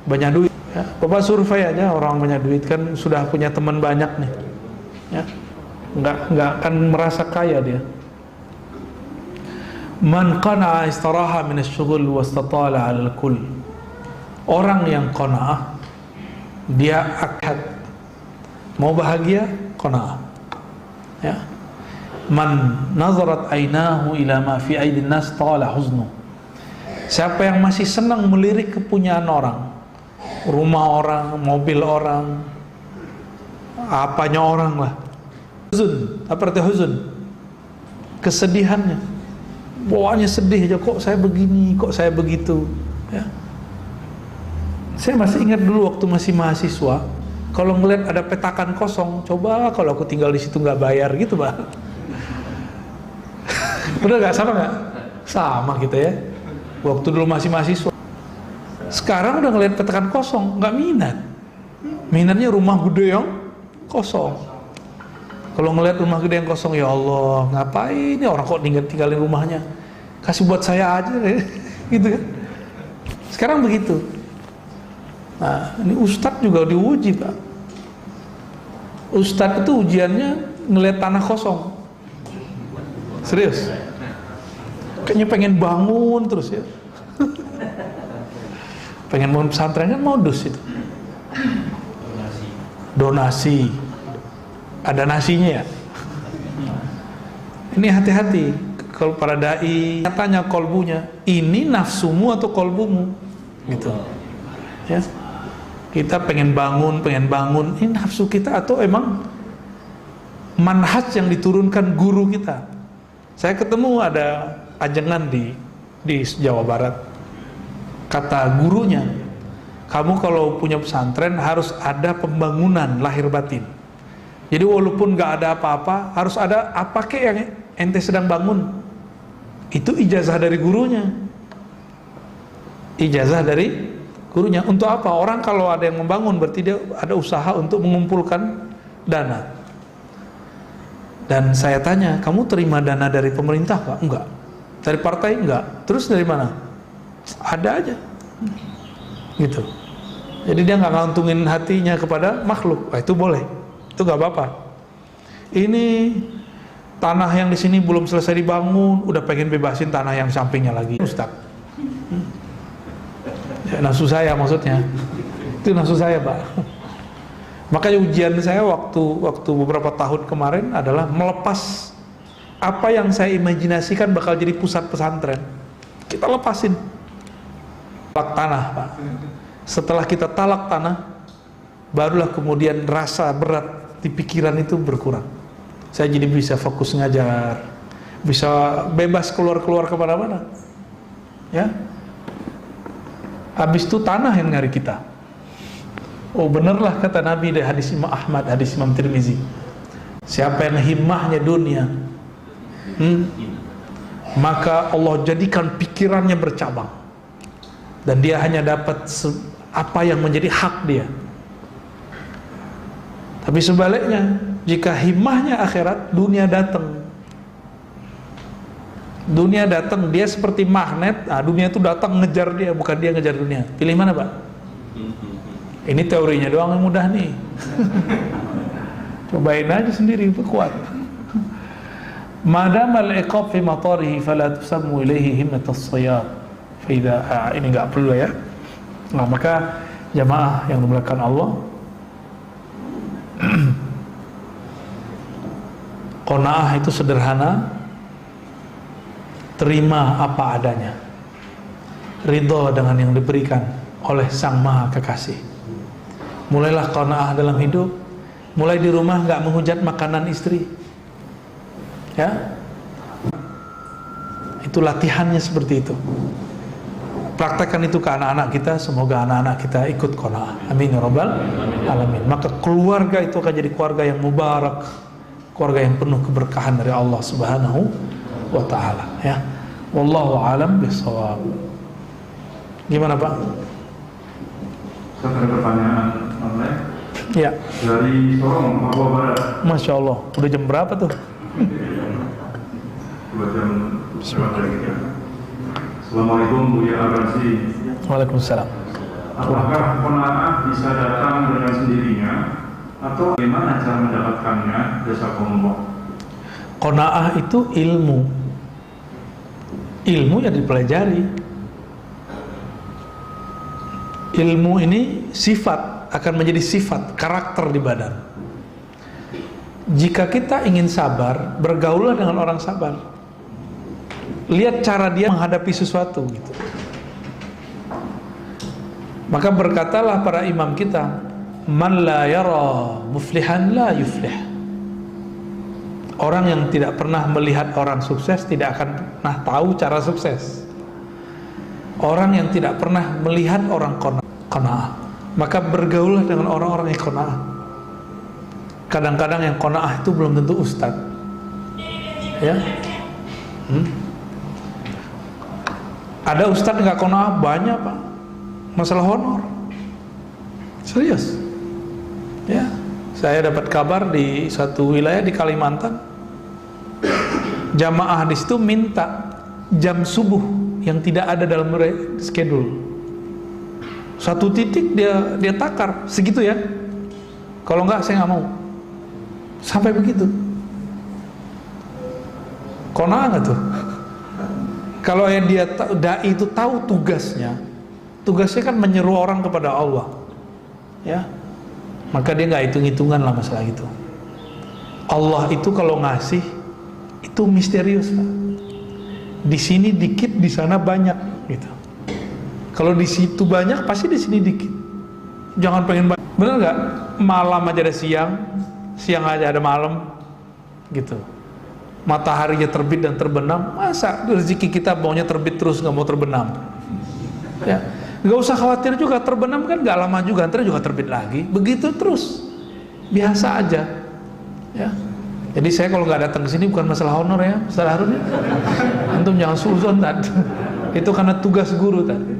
Speaker 1: banyak duit, ya. Bapak survei aja orang banyak duit, kan sudah punya teman banyak nih, ya. Nggak akan merasa kaya dia. Man qana'a istaraha min asy-syughul wastatala 'alal kull. Orang yang qanaah, dia akad mau bahagia, qanaah, ya. Man nazarat ainahu ila ma fi aidin nas tala huznu. Siapa yang masih senang melirik kepunyaan orang, rumah orang, mobil orang, apanya orang lah, huzun, apa arti huzun? Kesedihannya, bawaannya sedih aja, kok saya begini, kok saya begitu, ya. Saya masih ingat dulu waktu masih mahasiswa, kalau ngeliat ada petakan kosong, coba kalau aku tinggal di situ nggak bayar gitu, Pak. Udah gak sama gak? Sama kita, ya. Waktu dulu masih mahasiswa. Sekarang udah ngeliat petakan kosong, gak minat. Minatnya rumah gede yang kosong. Kalau ngeliat rumah gede yang kosong, ya Allah, ngapain ya orang kok tinggalin rumahnya? Kasih buat saya aja, gitu kan. Sekarang begitu. Nah, ini ustadz juga diuji, Pak. Ustadz itu ujiannya ngeliat tanah kosong. Serius. Kayaknya pengen bangun terus, ya. Pengen bangun pesantren kan modus itu. Donasi. Ada nasinya, ya. Ini hati-hati kalau para dai tanya kolbunya, ini nafsumu atau kolbumu, gitu, ya. Kita pengen bangun, ini nafsu kita atau emang manhaj yang diturunkan guru kita. Saya ketemu ada ajengan di Jawa Barat, kata gurunya, kamu kalau punya pesantren harus ada pembangunan lahir batin. Jadi walaupun gak ada apa-apa, harus ada apa kek yang ente sedang bangun. Itu ijazah dari gurunya. Ijazah dari gurunya. Untuk apa? Orang kalau ada yang membangun berarti dia ada usaha untuk mengumpulkan dana. Dan saya tanya, kamu terima dana dari pemerintah Pak? Enggak. Dari partai? Enggak. Terus dari mana? Ada aja. Gitu. Jadi dia nggak ngantungin hatinya kepada makhluk. Itu boleh. itu nggak apa-apa. Ini tanah yang di sini belum selesai dibangun, udah pengen bebasin tanah yang sampingnya lagi, Ustaz. Ya, nafsu saya maksudnya. Itu nafsu saya, Pak. Makanya ujian saya waktu beberapa tahun kemarin adalah melepas apa yang saya imajinasikan bakal jadi pusat pesantren. Kita lepasin. Talak tanah, Pak. Setelah kita talak tanah, barulah kemudian rasa berat di pikiran itu berkurang. Saya jadi bisa fokus ngajar, bisa bebas keluar-keluar kemana-mana. Ya, habis itu tanah yang nyari kita. Oh benerlah kata Nabi dari hadis Imam Ahmad, hadis Imam Tirmizi. Siapa yang himmahnya dunia, maka Allah jadikan pikirannya bercabang, dan dia hanya dapat apa yang menjadi hak dia. Tapi sebaliknya, jika himmahnya akhirat, dunia datang. Dunia datang, dia seperti magnet. Nah, dunia itu datang ngejar dia, bukan dia ngejar dunia. Pilih mana, Pak? Ini teorinya doang yang mudah nih. Cobain aja sendiri, itu kuat. Madamal iqab fi matarihi fala tusammu ilaihi himmatus shayad. Ini enggak perlu ya. Nah, maka jamaah yang dimuliakan Allah, qanaah itu sederhana, terima apa adanya, ridho dengan yang diberikan oleh Sang Maha Kekasih. Mulailah qanaah dalam hidup, mulai di rumah nggak menghujat makanan istri, ya. Itu latihannya seperti itu. Praktekkan itu ke anak-anak kita, semoga anak-anak kita ikut qanaah. Amin ya rabbal alamin. Maka keluarga itu akan jadi keluarga yang mubarak, keluarga yang penuh keberkahan dari Allah Subhanahu wa taala, ya. Wallahu alam bishawab. Gimana, Pak?
Speaker 2: Saya ada pertanyaan online.
Speaker 1: Ya.
Speaker 2: Dari Sorong, Papua Barat.
Speaker 1: Masya Allah. Udah jam berapa tuh?
Speaker 2: 2 jam dari kita. Assalamualaikum Buya Abrasi.
Speaker 1: Waalaikumsalam.
Speaker 2: Apakah qanaah bisa datang dengan sendirinya atau bagaimana cara mendapatkannya? Jazakumullah.
Speaker 1: Qanaah itu ilmu. Ilmu yang dipelajari. Ilmu ini sifat, akan menjadi sifat, karakter di badan. Jika kita ingin sabar, bergaullah dengan orang sabar. Lihat cara dia menghadapi sesuatu gitu. Maka berkatalah para imam kita, man la yara muflihan la yuflih. Orang yang tidak pernah melihat orang sukses tidak akan pernah tahu cara sukses. Orang yang tidak pernah melihat orang qanaah, maka bergaullah dengan orang-orang yang qanaah. Kadang-kadang yang qanaah itu belum tentu ustaz, ya. Ada ustaz nggak qanaah banyak, Pak. Masalah honor. Serius. Ya, saya dapat kabar di satu wilayah di Kalimantan, jamaah di situ minta jam subuh yang tidak ada dalam schedule. Satu titik dia takar segitu ya. Kalau enggak saya nggak mau. Sampai begitu. Qanaah nggak tuh? Kalau yang dia dai itu tahu tugasnya kan menyeru orang kepada Allah, ya. Maka dia nggak hitung-hitungan lah masalah itu. Allah itu kalau ngasih itu misterius, Pak. Di sini dikit, di sana banyak, gitu. Kalau di situ banyak, pasti di sini dikit. Jangan pengen banyak. Bener nggak? Malam aja ada siang, siang aja ada malam, gitu. Mataharinya terbit dan terbenam. Masa rezeki kita maunya terbit terus, nggak mau terbenam? Ya, nggak usah khawatir juga, terbenam kan nggak lama juga, ntar juga terbit lagi. Begitu terus, biasa aja, ya. Jadi saya kalau nggak datang ke sini bukan masalah honor ya, masalah harun ya. Antum jangan suzon tadi. Itu karena tugas guru tadi.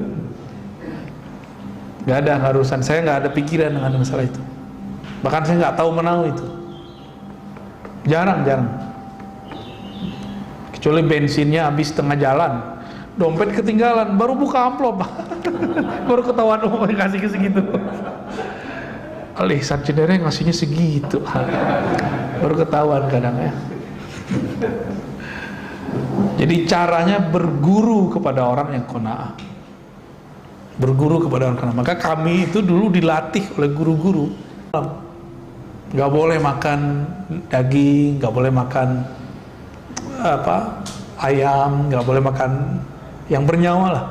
Speaker 1: Nggak ada harusan, saya nggak ada pikiran dengan masalah itu. Bahkan saya nggak tahu menau itu. Jarang. Kecuali bensinnya habis tengah jalan, dompet ketinggalan, baru buka amplop, baru ketahuan kasih ke segitu. Al-Ihsan Cinere ngasihnya segitu. Baru ketahuan kadang ya. Jadi caranya berguru kepada orang yang qanaah. Berguru kepada orang qanaah. Maka kami itu dulu dilatih oleh guru-guru. Gak boleh makan daging, gak boleh makan ayam, gak boleh makan yang bernyawa lah.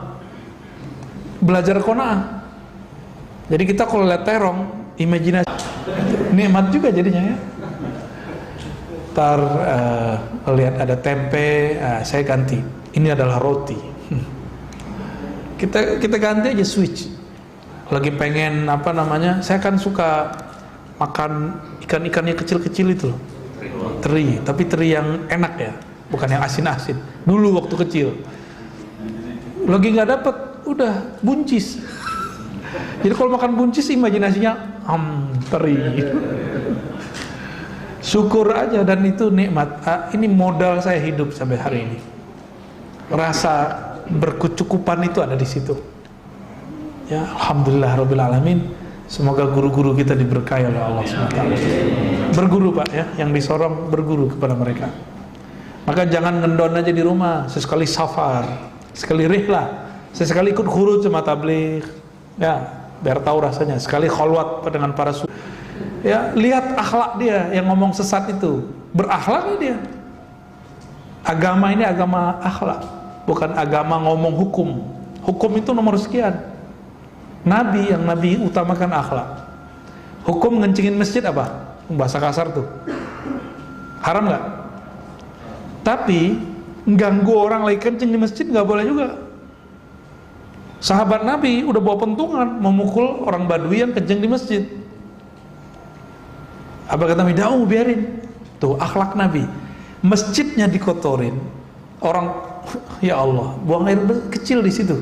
Speaker 1: Belajar qanaah. Jadi kita kalau lihat terong, imajinasi nikmat juga jadinya ya. Ntar lihat ada tempe, saya ganti. Ini adalah roti. Kita ganti aja switch. Lagi pengen saya kan suka makan ikan-ikannya kecil-kecil itu loh. Teri, tapi teri yang enak ya, bukan yang asin-asin. Dulu waktu kecil. Lagi nggak dapet, udah buncis. Jadi kalau makan buncis imajinasinya teri. Syukur aja, dan itu nikmat. Ini modal saya hidup sampai hari ini. Rasa berkecukupan itu ada di situ. Ya, alhamdulillah rabbil alamin. Semoga guru-guru kita diberkahi oleh Allah SWT. Berguru Pak ya, yang disorong berguru kepada mereka. Maka jangan ngendon aja di rumah, sesekali safar, sekali rihlah, sesekali ikut khurud sama tabligh. Ya, biar tahu rasanya. Sekali khalwat dengan para sufi. Ya, lihat akhlak dia yang ngomong sesat itu. Berakhlak dia. Agama ini agama akhlak, bukan agama ngomong hukum. Hukum itu nomor sekian. Nabi yang Nabi utamakan akhlak. Hukum ngencingin masjid apa? Bahasa kasar tuh. Haram nggak? Tapi ganggu orang lagi kencing di masjid nggak boleh juga. Sahabat Nabi udah bawa pentungan memukul orang Badui yang kencing di masjid. Apa kata Nabi? Biarin. Tuh akhlak Nabi. Masjidnya dikotorin. Orang, ya Allah, buang air kecil di situ.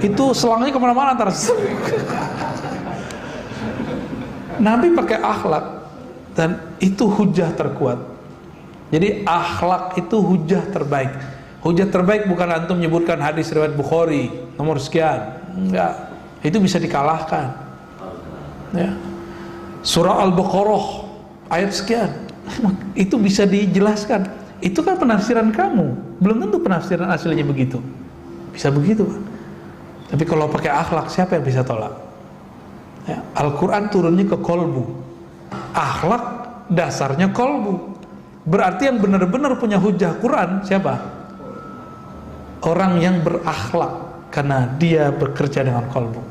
Speaker 1: Itu selangnya kemana-mana antara. Nabi pakai akhlak, dan itu hujah terkuat. Jadi akhlak itu hujah terbaik. Hujah terbaik bukan antum menyebutkan hadis riwayat Bukhari nomor sekian, enggak. Itu bisa dikalahkan. Ya. Surah Al-Baqarah ayat sekian, itu bisa dijelaskan. Itu kan penafsiran kamu, belum tentu penafsiran aslinya begitu. Bisa begitu Pak. Tapi kalau pakai akhlak, siapa yang bisa tolak? Ya, Al-Quran turunnya ke kolbu. Akhlak dasarnya kolbu. Berarti yang benar-benar punya hujah Quran siapa? Orang yang berakhlak, karena dia bekerja dengan kolbu.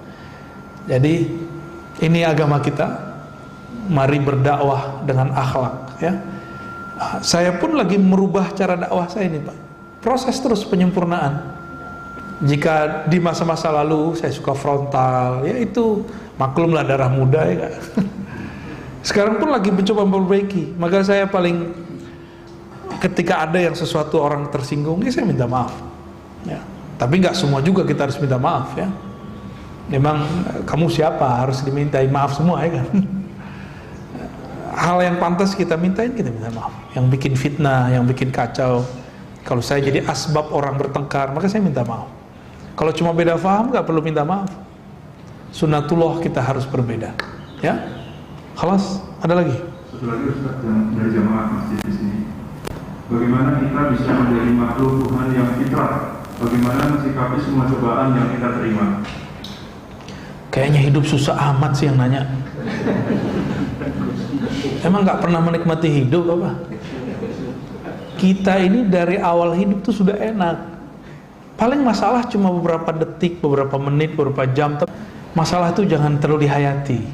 Speaker 1: Jadi ini agama kita. Mari berdakwah dengan akhlak ya. Saya pun lagi merubah cara dakwah saya ini Pak. Proses terus penyempurnaan. Jika di masa-masa lalu saya suka frontal, ya itu maklumlah darah muda ya kan? Sekarang pun lagi mencoba memperbaiki. Maka saya paling, ketika ada yang sesuatu orang tersinggung, ya saya minta maaf ya. Tapi nggak semua juga kita harus minta maaf ya. Memang kamu siapa harus dimintai maaf semua ya kan. Hal yang pantas kita mintain, kita minta maaf. Yang bikin fitnah, yang bikin kacau, kalau saya jadi asbab orang bertengkar, maka saya minta maaf. Kalau cuma beda faham, nggak perlu minta maaf. Sunnatullah kita harus berbeda. Ya, khalas. Ada lagi?
Speaker 2: Satu lagi Ustaz, dari jamaah masjid di sini. Bagaimana kita bisa menjadi makhluk Tuhan yang fitrah? Bagaimana mensikapi semua cobaan yang kita terima?
Speaker 1: Kayaknya hidup susah amat sih yang nanya. Emang nggak pernah menikmati hidup apa? Kita ini dari awal hidup tuh sudah enak. Paling masalah cuma beberapa detik, beberapa menit, beberapa jam. Masalah itu jangan terlalu dihayati.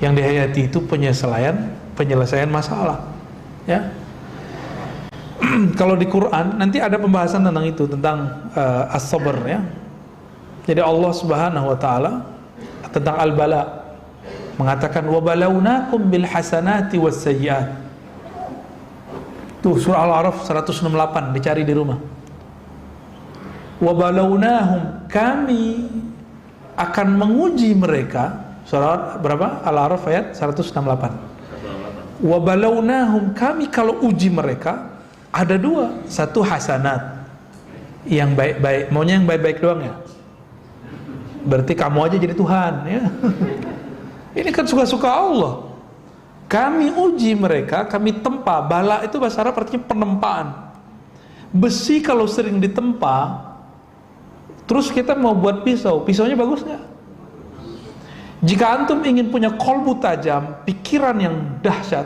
Speaker 1: Yang dihayati itu penyelesaian masalah. Ya. Kalau di Quran nanti ada pembahasan tentang itu, tentang as-sabr ya. Jadi Allah Subhanahu wa taala tentang al-bala mengatakan wa balawnakum bil hasanati was sayyiat. Tuh surah Al-A'raf 168, dicari di rumah. Wa balawnahum, kami akan menguji mereka. Surah berapa? Al-A'raf ayat 168. Wa balawnahum, kami kalau uji mereka ada dua, satu hasanat yang baik-baik, maunya yang baik-baik doang ya. berarti kamu aja jadi Tuhan ya. Ini kan suka-suka Allah. Kami uji mereka, kami tempa. Bala itu bahasa Arab artinya penempaan. Besi kalau sering ditempa, terus kita mau buat pisau, pisaunya bagus nggak? Jika antum ingin punya kolbu tajam, pikiran yang dahsyat,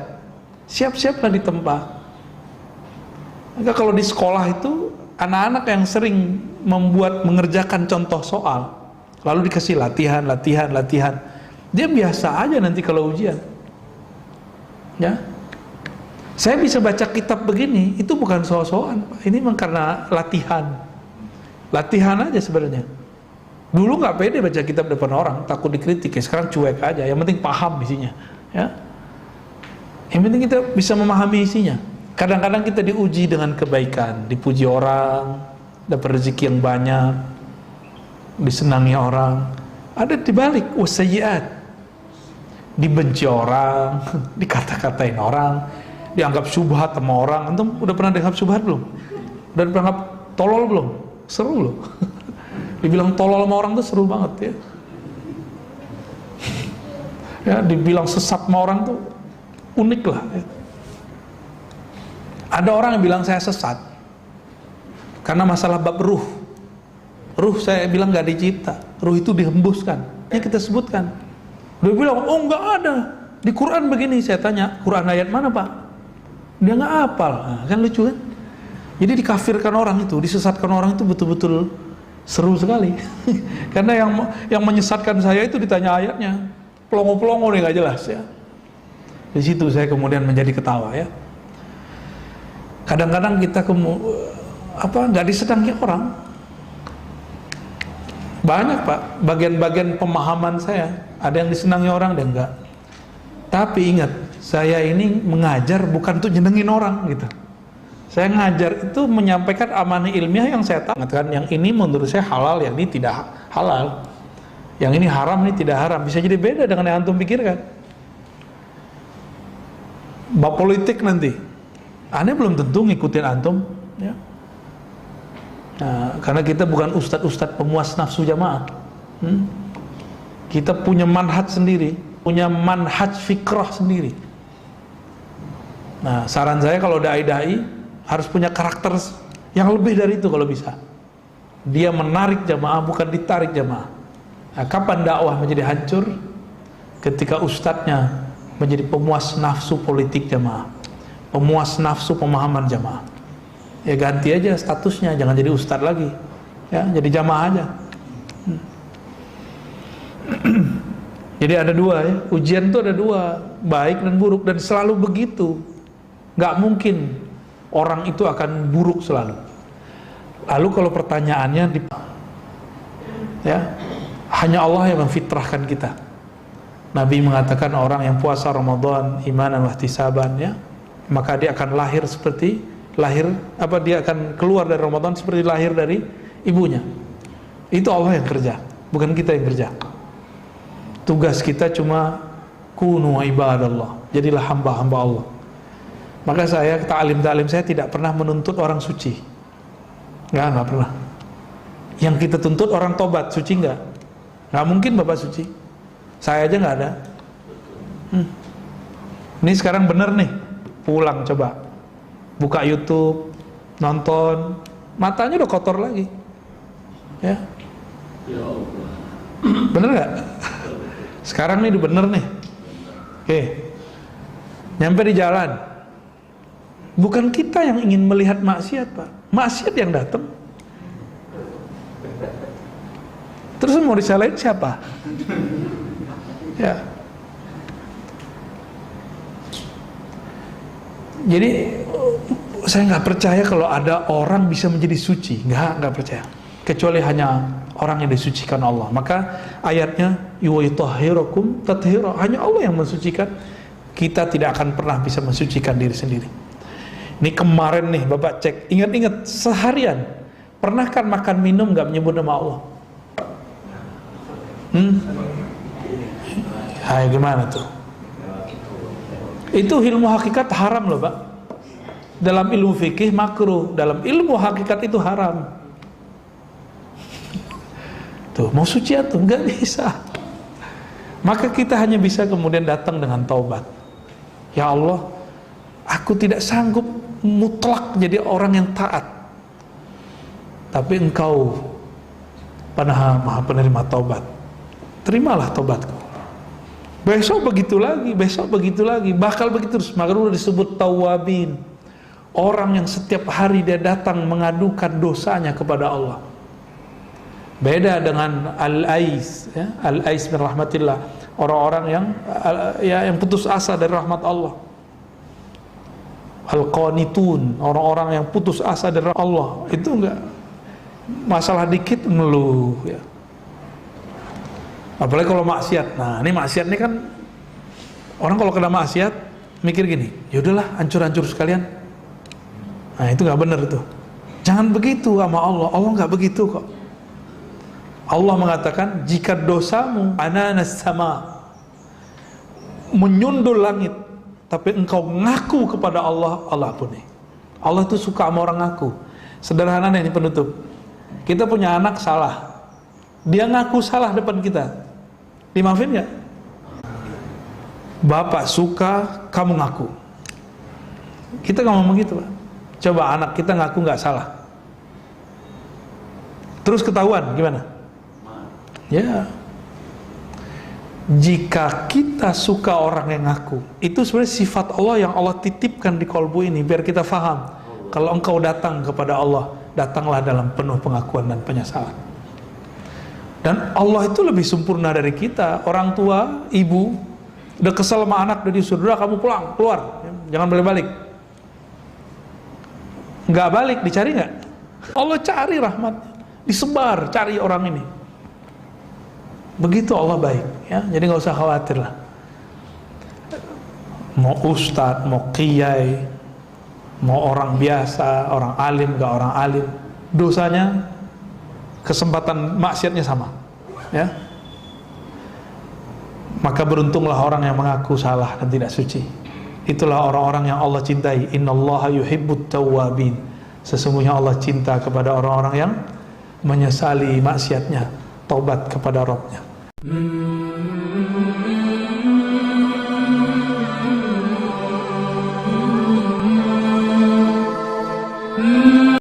Speaker 1: siap-siaplah ditempa. Maka kalau di sekolah itu, anak-anak yang sering mengerjakan contoh soal, lalu dikasih latihan, dia biasa aja nanti kalau ujian. Ya, saya bisa baca kitab begini, itu bukan soal-soal, ini memang karena latihan aja sebenarnya. Dulu nggak pede baca kitab depan orang, takut dikritik, ya sekarang cuek aja, yang penting paham isinya, ya. Yang penting kita bisa memahami isinya. Kadang-kadang kita diuji dengan kebaikan, dipuji orang, dapat rezeki yang banyak, disenangi orang. Ada dibalik wasayyiat, dibenci orang, dikata-katain orang, dianggap syubhat sama orang. Antum udah pernah dianggap syubhat belum? Udah pernah dianggap tolol belum? Seru loh. Dibilang tolol sama orang tuh seru banget ya. Ya, dibilang sesat sama orang tuh unik lah ya. Ada orang yang bilang saya sesat karena masalah bab ruh. Ruh saya bilang gak dicipta, ruh itu dihembuskan. Ini kita sebutkan. Dia bilang, oh enggak ada, di Quran begini. Saya tanya, Quran ayat mana pak? Dia nggak hafal. Nah, kan lucu kan? Jadi dikafirkan orang itu, disesatkan orang itu betul-betul seru sekali. Karena yang menyesatkan saya itu ditanya ayatnya, pelongo-pelongo nih nggak jelas ya. Di situ saya kemudian menjadi ketawa ya. Kadang-kadang kita nggak disenangi orang. Banyak pak, bagian-bagian pemahaman saya ada yang disenangi orang, ada yang enggak. Tapi ingat, saya ini mengajar bukan untuk nyenengin orang gitu. Saya ngajar itu menyampaikan amanah ilmiah yang saya tahu. Mengatakan yang ini menurut saya halal, yang ini tidak halal. Yang ini haram, ini tidak haram. Bisa jadi beda dengan yang antum pikirkan. Bab politik nanti, aneh belum tentu ngikutin antum ya. Nah, karena kita bukan ustadz-ustadz pemuas nafsu jamaah. Kita punya manhaj sendiri, punya manhaj fikrah sendiri. Nah, saran saya kalau dai-dai harus punya karakter yang lebih dari itu kalau bisa. Dia menarik jamaah, bukan ditarik jamaah. Nah, kapan dakwah menjadi hancur? Ketika ustadznya menjadi pemuas nafsu politik jamaah, pemuas nafsu pemahaman jamaah. Ya ganti aja statusnya, jangan jadi ustadz lagi ya, jadi jamaah aja. Jadi ada dua ya, ujian itu ada dua, baik dan buruk, dan selalu begitu. Nggak mungkin orang itu akan buruk selalu. Lalu kalau pertanyaannya ya, hanya Allah yang memfitrahkan kita. Nabi mengatakan orang yang puasa Ramadan imanan wa ihtisaban ya, maka dia akan lahir seperti dia akan keluar dari Ramadan seperti lahir dari ibunya. Itu Allah yang kerja, bukan kita yang kerja. Tugas kita cuma kunu ibadallah, jadilah hamba-hamba Allah. Maka saya, ta'lim saya tidak pernah menuntut orang suci. Nggak pernah. Yang kita tuntut orang tobat, suci nggak mungkin bapak suci. Saya aja nggak ada. Ini sekarang bener nih, pulang coba buka YouTube, nonton, matanya udah kotor lagi ya. Bener nggak? Sekarang nih udah bener nih. Oke, nyampe di jalan, bukan kita yang ingin melihat maksiat pak, maksiat yang datang. Terus mau disalahin siapa? Ya. Jadi saya nggak percaya kalau ada orang bisa menjadi suci, nggak percaya. Kecuali hanya orang yang disucikan Allah. Maka ayatnya yuwayutahhirukum tathira, hanya Allah yang mensucikan. Kita tidak akan pernah bisa mensucikan diri sendiri. Ini kemarin nih bapak cek, ingat-ingat seharian pernah kan makan minum nggak menyebut nama Allah? Hai gimana tuh? Itu ilmu hakikat haram loh pak. Dalam ilmu fikih makruh, dalam ilmu hakikat itu haram. Tuh, mau suci atau nggak bisa. Maka kita hanya bisa kemudian datang dengan taubat. Ya Allah, aku tidak sanggup mutlak jadi orang yang taat, tapi Engkau Maha penerima taubat. Terimalah taubatku. Besok begitu lagi, bakal begitu terus. Maka dulu disebut tawabin, orang yang setiap hari dia datang mengadukan dosanya kepada Allah. Beda dengan al-ais, ya? Al-ais min rahmatillah, orang-orang yang putus asa dari rahmat Allah. Al-qanitun, orang-orang yang putus asa dari Allah, itu enggak masalah dikit ngeluh, ya. Apalagi kalau maksiat. Nah, ini maksiat ini kan orang kalau kena maksiat mikir gini, ya udahlah, hancur-hancur sekalian. Nah, itu nggak benar tuh. Jangan begitu sama Allah. Allah nggak begitu kok. Allah mengatakan, jika dosamu ananas sama, menyundul langit, tapi engkau ngaku kepada Allah, Allah ampuni. Allah itu suka sama orang ngaku. Sederhana ini penutup. Kita punya anak salah, dia ngaku salah depan kita, dimaafin nggak? Bapak suka kamu ngaku. Kita nggak ngomong gitu, Pak. Coba anak kita ngaku nggak salah, terus ketahuan gimana? Ya, jika kita suka orang yang ngaku, itu sebenarnya sifat Allah yang Allah titipkan di kolbu ini biar kita faham. Kalau engkau datang kepada Allah, datanglah dalam penuh pengakuan dan penyesalan. Dan Allah itu lebih sempurna dari kita. Orang tua, ibu udah kesel sama anak, udah disuruh, kamu pulang, keluar, jangan balik-balik. Nggak balik, dicari nggak? Allah cari rahmatnya, disebar, cari orang ini. Begitu Allah baik, ya. Jadi nggak usah khawatir lah. Mau ustadz, mau kiai, mau orang biasa, orang alim, nggak orang alim, dosanya, kesempatan maksiatnya sama, ya. Maka beruntunglah orang yang mengaku salah dan tidak suci. Itulah orang-orang yang Allah cintai. Innallaha yuhibbut tawwabin. Sesungguhnya Allah cinta kepada orang-orang yang menyesali maksiatnya, taubat kepada Rabbnya.